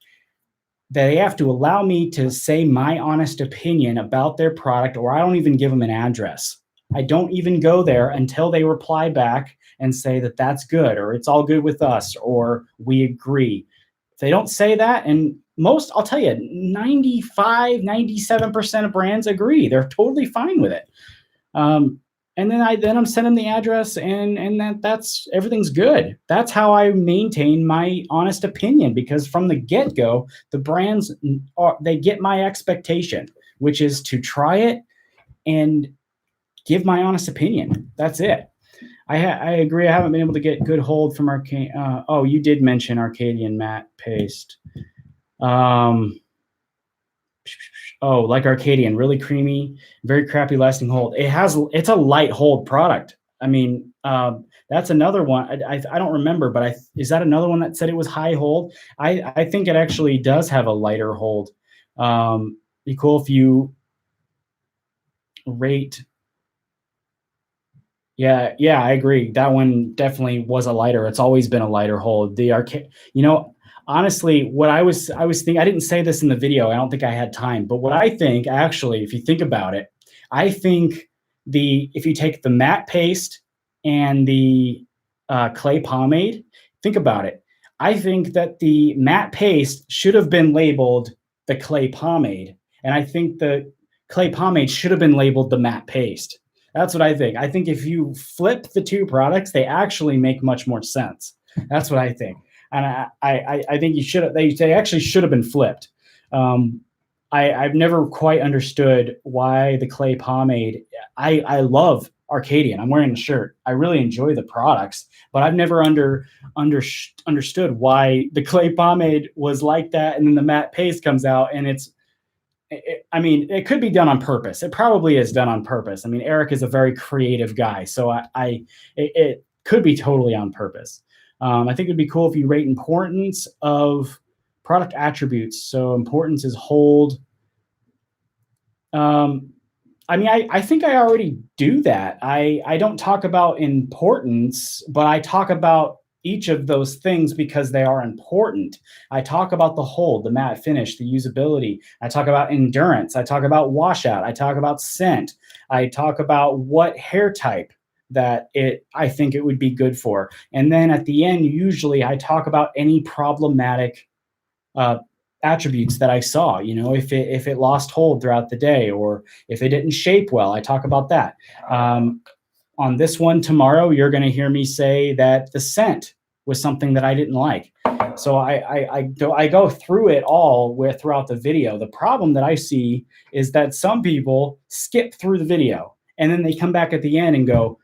that they have to allow me to say my honest opinion about their product, or I don't even give them an address. I don't even go there until they reply back and say that that's good, or it's all good with us, or we agree. If they don't say that, and I'll tell you, 95, 97% of brands agree. They're totally fine with it. And then I'm sending the address, and that's everything's good. That's how I maintain my honest opinion, because from the get-go, the brands they get my expectation, which is to try it and give my honest opinion. That's it. I agree. I haven't been able to get good hold from Arcadian. Oh, you did mention Arcadian matte paste. Oh, like Arcadian, really creamy, very crappy lasting hold. It's a light hold product. I mean, that's another one. I don't remember, but is that another one that said it was high hold? I think it actually does have a lighter hold. Be cool if you rate. Yeah, I agree. That one definitely was a lighter. It's always been a lighter hold. Honestly, what I was thinking, I didn't say this in the video. I don't think I had time, but what I think, actually, if you think about it, I think if you take the matte paste and the clay pomade, think about it. I think that the matte paste should have been labeled the clay pomade, and I think the clay pomade should have been labeled the matte paste. That's what I think. I think if you flip the two products, they actually make much more sense. That's what I think. And I think they actually should have been flipped. I've never quite understood why the clay pomade. I love Arcadian. I'm wearing the shirt. I really enjoy the products, but I've never understood why the clay pomade was like that, and then the matte paste comes out, and I mean, it could be done on purpose. It probably is done on purpose. I mean, Eric is a very creative guy, so it could be totally on purpose. I think it'd be cool if you rate importance of product attributes. So importance is hold. I mean, I think I already do that. I don't talk about importance, but I talk about each of those things because they are important. I talk about the hold, the matte finish, the usability. I talk about endurance. I talk about washout. I talk about scent. I talk about what hair type that I think it would be good for. And then at the end, usually I talk about any problematic attributes that I saw. You know, if it lost hold throughout the day, or if it didn't shape well, I talk about that. On this one tomorrow, you're going to hear me say that the scent was something that I didn't like. So I go through it all throughout the video. The problem that I see is that some people skip through the video and then they come back at the end and go,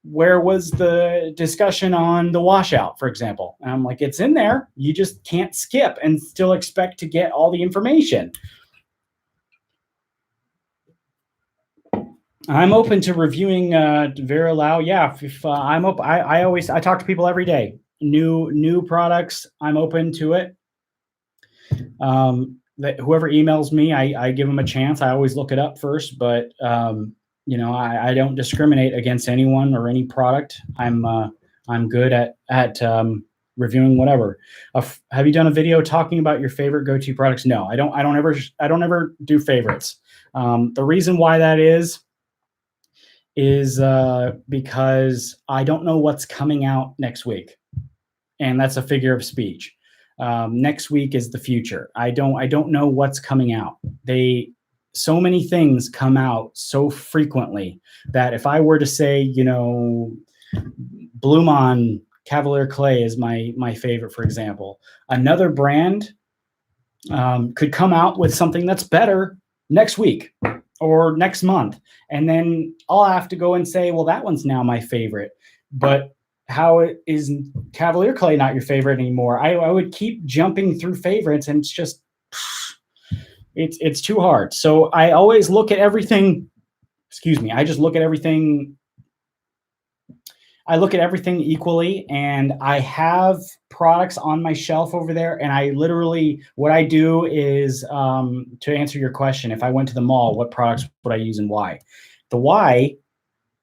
where was the discussion on the washout, for example? And I'm like, it's in there. You just can't skip and still expect to get all the information. I'm open to reviewing Vera Lau. Yeah, if I'm open, I talk to people every day. New products, I'm open to it. Whoever emails me, I give them a chance. I always look it up first, but you know, I don't discriminate against anyone or any product. I'm good at reviewing whatever. Have you done a video talking about your favorite go-to products? No, I don't ever do favorites. The reason why that is because I don't know what's coming out next week, and that's a figure of speech. Next week is the future. I don't know what's coming out. So many things come out so frequently that if I were to say, you know, Bloom On Cavalier Clay is my favorite, for example, another brand could come out with something that's better next week or next month. And then I'll have to go and say, well, that one's now my favorite. But how is Cavalier Clay not your favorite anymore? I would keep jumping through favorites, and it's just, it's too hard. So I always look at everything, excuse me, I just look at everything. I look at everything equally, and I have products on my shelf over there. And I literally, what I do is, to answer your question, if I went to the mall, what products would I use and why? The why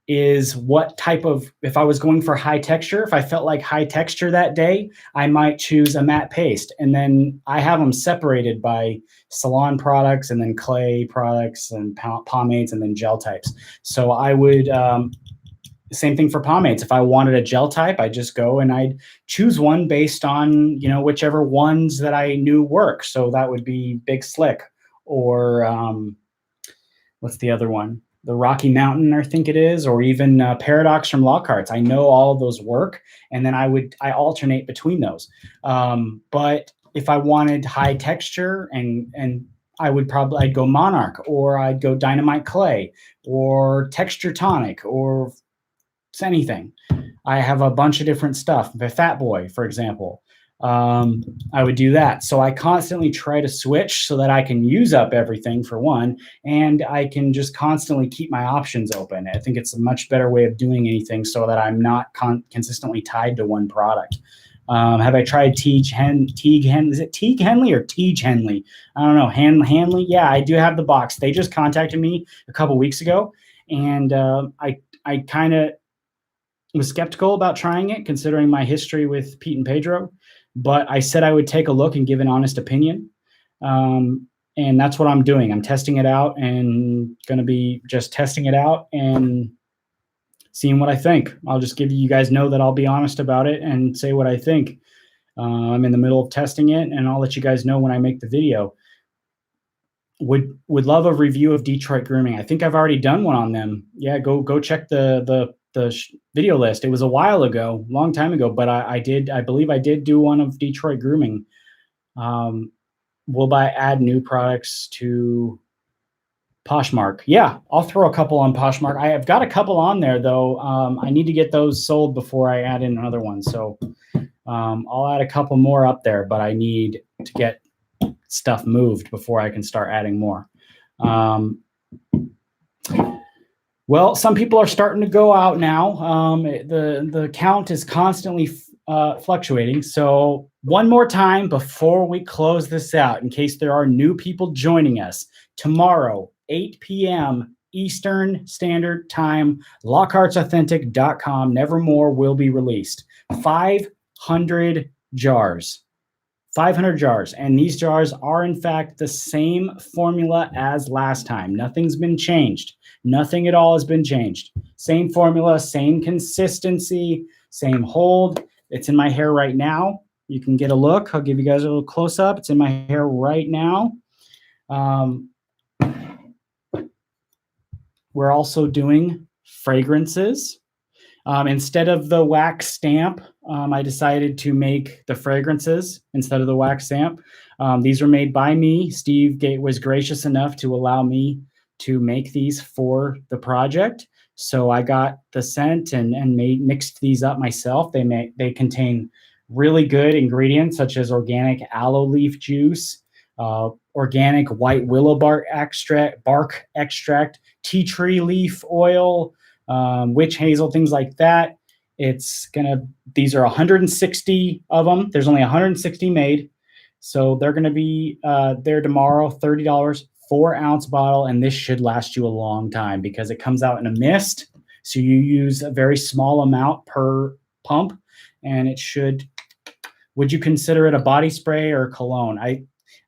is what type of, if I was going for high texture, if I felt like high texture that day, I might choose a matte paste. And then I have them separated by salon products and then clay products and pomades and then gel types. So I would, same thing for pomades. If I wanted a gel type, I just go and I'd choose one based on, you know, whichever ones that I knew work. So that would be Big Slick, or what's the other one? The Rocky Mountain, I think it is, or even Paradox from Lockhart's. I know all of those work, and then I alternate between those. But if I wanted high texture, and I'd go Monarch, or I'd go Dynamite Clay, or Texture Tonic, or anything. I have a bunch of different stuff. The Fat Boy, for example. I would do that. So I constantly try to switch so that I can use up everything, for one, and I can just constantly keep my options open. I think it's a much better way of doing anything so that I'm not consistently tied to one product. Have I tried Teague Henley? Is it Teague Henley or Teague Henley? I don't know. Hanley? Yeah, I do have the box. They just contacted me a couple weeks ago, and I kind of was skeptical about trying it, considering my history with Pete and Pedro. But I said I would take a look and give an honest opinion. And that's what I'm doing. I'm testing it out, and going to be just testing it out and seeing what I think. I'll just give you guys know that I'll be honest about it and say what I think. I'm in the middle of testing it, and I'll let you guys know when I make the video. Would love a review of Detroit Grooming. I think I've already done one on them. Yeah, go check the video list. It was a while ago, long time ago, but I believe I did do one of Detroit Grooming. Will I add new products to Poshmark? Yeah, I'll throw a couple on Poshmark. I have got a couple on there, though. I need to get those sold before I add in another one. So I'll add a couple more up there, but I need to get stuff moved before I can start adding more. Well, some people are starting to go out now. The count is constantly fluctuating. So one more time before we close this out, in case there are new people joining us, tomorrow, 8 p.m. Eastern Standard Time, Lockhart'sAuthentic.com, Nevermore will be released. 500 jars. 500 jars. And these jars are, in fact, the same formula as last time. Nothing's been changed. Nothing at all has been changed. Same formula, same consistency, same hold. It's in my hair right now. you can get a look. I'll give you guys a little close up. It's in my hair right now. We're also doing fragrances. Instead of the wax stamp, I decided to make the fragrances instead of the wax stamp. These were made by me. Steve was gracious enough to allow me to make these for the project. So I got the scent and mixed these up myself. They contain really good ingredients such as organic aloe leaf juice, organic white willow bark extract, tea tree leaf oil, witch hazel, things like that. These are 160 of them. There's only 160 made. So they're going to be there tomorrow, $30, 4-ounce bottle. And this should last you a long time because it comes out in a mist. So you use a very small amount per pump, and it should, would you consider it a body spray or cologne?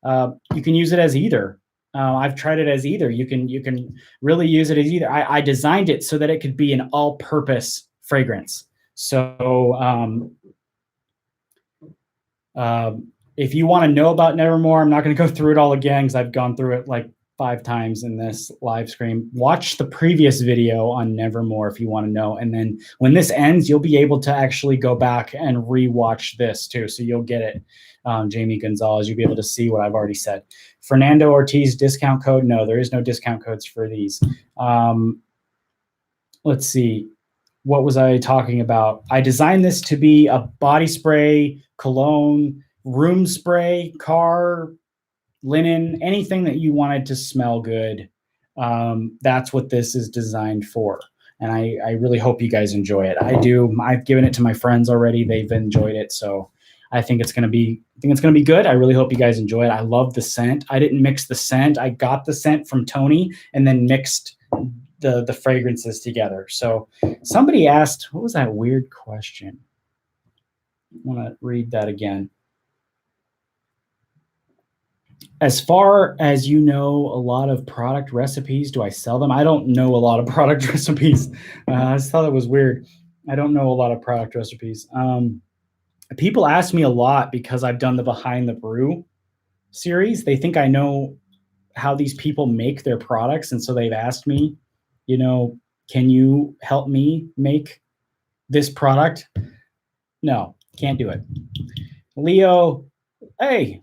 You can use it as either. I've tried it as either. You can really use it as either. I designed it so that it could be an all-purpose fragrance. So if you want to know about Nevermore, I'm not going to go through it all again because I've gone through it like 5 times in this live stream. Watch the previous video on Nevermore if you want to know. And then when this ends, you'll be able to actually go back and rewatch this too. So you'll get it. Jamie Gonzalez, you'll be able to see what I've already said. Fernando Ortiz discount code. No, there is no discount codes for these. Let's see. What was I talking about? I designed this to be a body spray, cologne, room spray, car, linen, anything that you wanted to smell good. That's what this is designed for. And I really hope you guys enjoy it. I do. I've given it to my friends already. They've enjoyed it. So I think it's going to be good. I really hope you guys enjoy it. I love the scent. I didn't mix the scent. I got the scent from Tony and then mixed the fragrances together. So somebody asked, what was that weird question? I want to read that again. As far as you know, a lot of product recipes, do I sell them? I don't know a lot of product recipes. I just thought it was weird. I don't know a lot of product recipes. People ask me a lot because I've done the Behind the Brew series. They think I know how these people make their products. And so they've asked me, can you help me make this product? No, can't do it. Leo. Hey,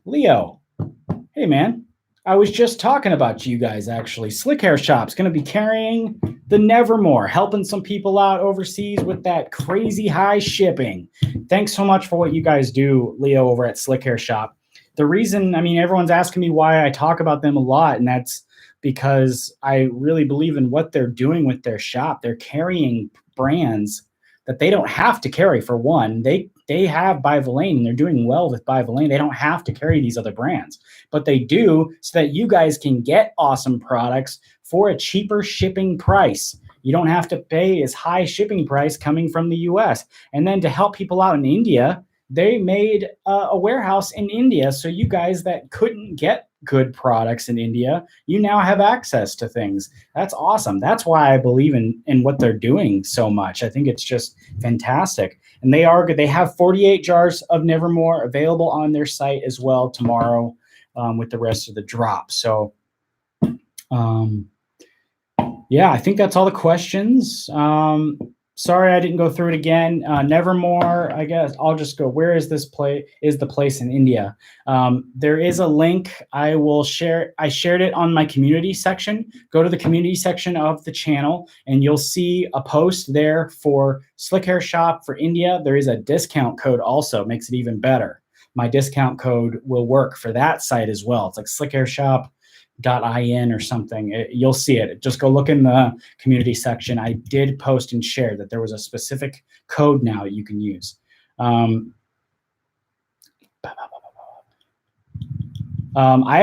man. I was just talking about you guys, actually. Slick Hair Shop's going to be carrying the Nevermore, helping some people out overseas with that crazy high shipping. Thanks so much for what you guys do, Leo, over at Slick Hair Shop. The reason, everyone's asking me why I talk about them a lot, and that's because I really believe in what they're doing with their shop. They're carrying brands that they don't have to carry. For one, they have By Vilain, and they're doing well with By Vilain. They don't have to carry these other brands, but they do so that you guys can get awesome products for a cheaper shipping price. You don't have to pay as high shipping price coming from the US. And then to help people out in India, they made a warehouse in India. So you guys that couldn't get good products in India, you now have access to things. That's awesome. That's why I believe in what they're doing so much. I think it's just fantastic. And they have 48 jars of Nevermore available on their site as well tomorrow with the rest of the drop. So yeah, I think that's all the questions. Sorry, I didn't go through it again. Nevermore, I guess I'll just go. Where is this place? Is the place in India? There is a link I will share. I shared it on my community section. Go to the community section of the channel and you'll see a post there for Slick Hair Shop for India. There is a discount code also, makes it even better. My discount code will work for that site as well. It's like slickhairsshop.in or something. You'll see it. Just go look in the community section. I did post and share that there was a specific code now you can use. I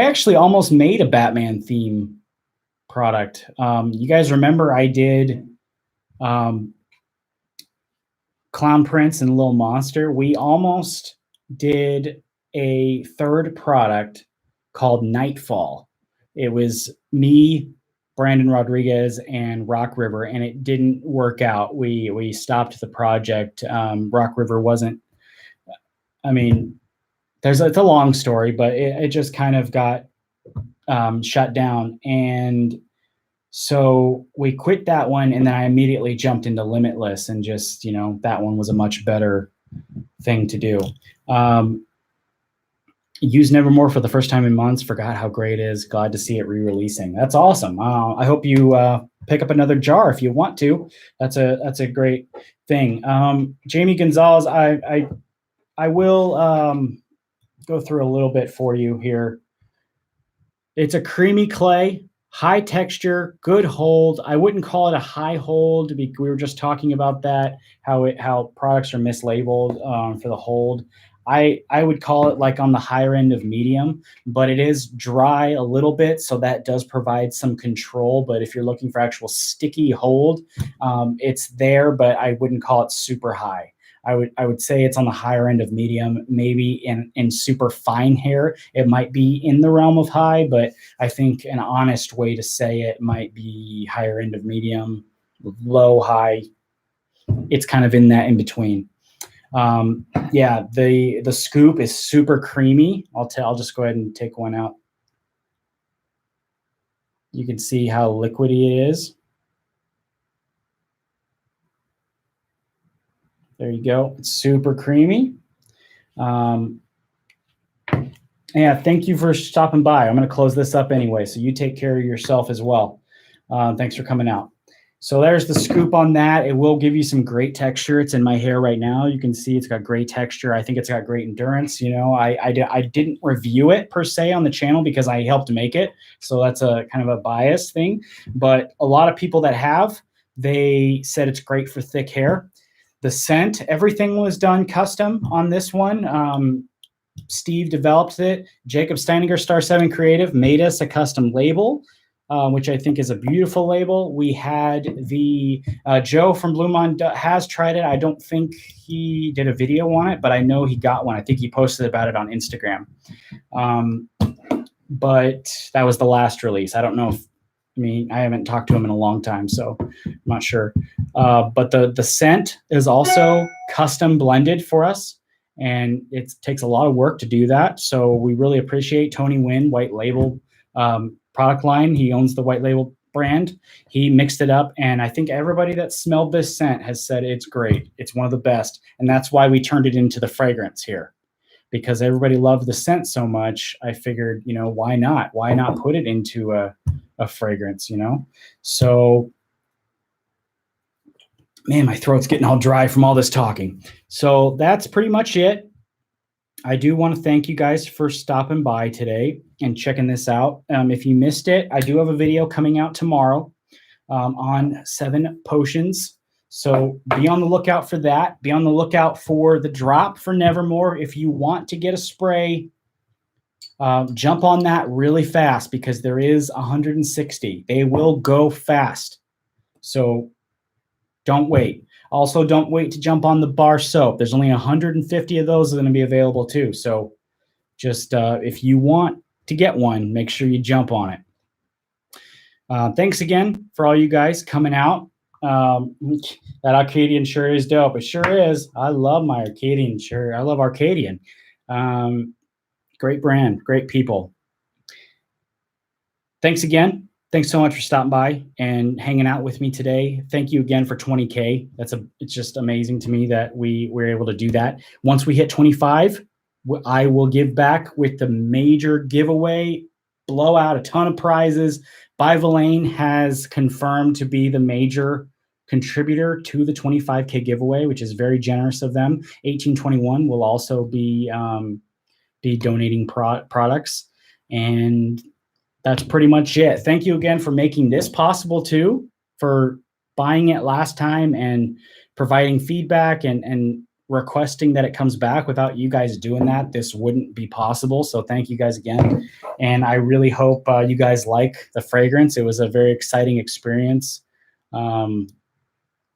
actually almost made a Batman theme product. You guys remember I did Clown Prince and Little Monster. We almost did a third product called Nightfall. It was me, Brandon Rodriguez, and Rock River, and it didn't work out. We stopped the project. Rock River wasn't, it's a long story, but it just kind of got shut down. And so we quit that one, and then I immediately jumped into Limitless, and just, you know, that one was a much better thing to do. Used Nevermore for the first time in months. Forgot how great it is. Glad to see it re-releasing. That's awesome. I hope you pick up another jar if you want to. That's a great thing. Jamie Gonzalez, I will go through a little bit for you here. It's a creamy clay, high texture, good hold. I wouldn't call it a high hold. We were just talking about that, how products are mislabeled for the hold. I would call it like on the higher end of medium, but it is dry a little bit, so that does provide some control. But if you're looking for actual sticky hold, it's there, but I wouldn't call it super high. I would say it's on the higher end of medium. Maybe in super fine hair, it might be in the realm of high, but I think an honest way to say it might be higher end of medium, low, high. It's kind of in that in between. Yeah, the scoop is super creamy. I'll just go ahead and take one out. You can see how liquidy it is. There you go. It's super creamy. Yeah, thank you for stopping by. I'm going to close this up anyway, so you take care of yourself as well. Thanks for coming out. So there's the scoop on that. It will give you some great texture. It's in my hair right now. You can see it's got great texture. I think it's got great endurance. You know, I didn't review it per se on the channel because I helped make it. So that's a kind of a bias thing. But a lot of people that have, they said it's great for thick hair. The scent, everything was done custom on this one. Steve developed it. Jacob Steininger, Star 7 Creative, made us a custom label, which I think is a beautiful label. We had the Joe from Blue Mon has tried it. I don't think he did a video on it, but I know he got one. I think he posted about it on Instagram. But that was the last release. I don't know if, I haven't talked to him in a long time, so I'm not sure. But the scent is also custom blended for us, and it takes a lot of work to do that. So we really appreciate Tony Wynn, White Label product line. He owns the White Label brand. He mixed it up, and I think everybody that smelled this scent has said it's great. It's one of the best, and that's why we turned it into the fragrance here. Because everybody loved the scent so much, I figured, you know, why not? Why not put it into a fragrance, you know? So, man, my throat's getting all dry from all this talking. So that's pretty much it. I do want to thank you guys for stopping by today and checking this out. If you missed it, I do have a video coming out tomorrow on 7 potions. So be on the lookout for that. Be on the lookout for the drop for Nevermore. If you want to get a spray, jump on that really fast because there is 160. They will go fast. So don't wait. Also, don't wait to jump on the bar soap. There's only 150 of those that are going to be available too. So just if you want to get one, make sure you jump on it. Thanks again for all you guys coming out. That Arcadian sure is dope. It sure is. I love my Arcadian shirt. I love Arcadian. Great brand, great people. Thanks again. Thanks so much for stopping by and hanging out with me today. Thank you again for 20K. It's just amazing to me that we were able to do that. Once we hit 25, I will give back with the major giveaway, blow out a ton of prizes. By Villain has confirmed to be the major contributor to the 25K giveaway, which is very generous of them. 1821 will also be donating products, and that's pretty much it. Thank you again for making this possible too, for buying it last time and providing feedback and requesting that it comes back. Without you guys doing that, this wouldn't be possible. So thank you guys again. And I really hope you guys like the fragrance. It was a very exciting experience.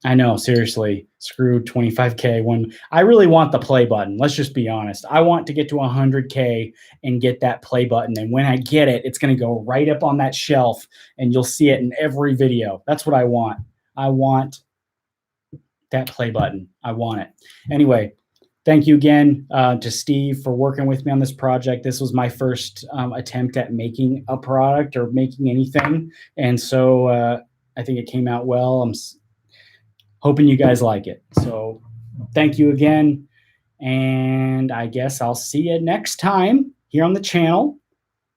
I know, seriously, screw 25K when I really want the play button. Let's just be honest. I want to get to 100K and get that play button. And when I get it, it's going to go right up on that shelf and you'll see it in every video. That's what I want. I want that play button. I want it. Anyway, thank you again to Steve for working with me on this project. This was my first attempt at making a product or making anything. And so I think it came out well. I'm hoping you guys like it. So thank you again. And I guess I'll see you next time here on the channel.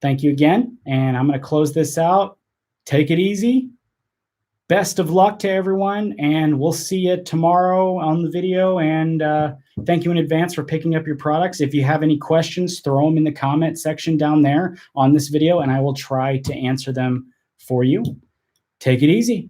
Thank you again. And I'm going to close this out. Take it easy. Best of luck to everyone. And we'll see you tomorrow on the video. And thank you in advance for picking up your products. If you have any questions, throw them in the comment section down there on this video, and I will try to answer them for you. Take it easy.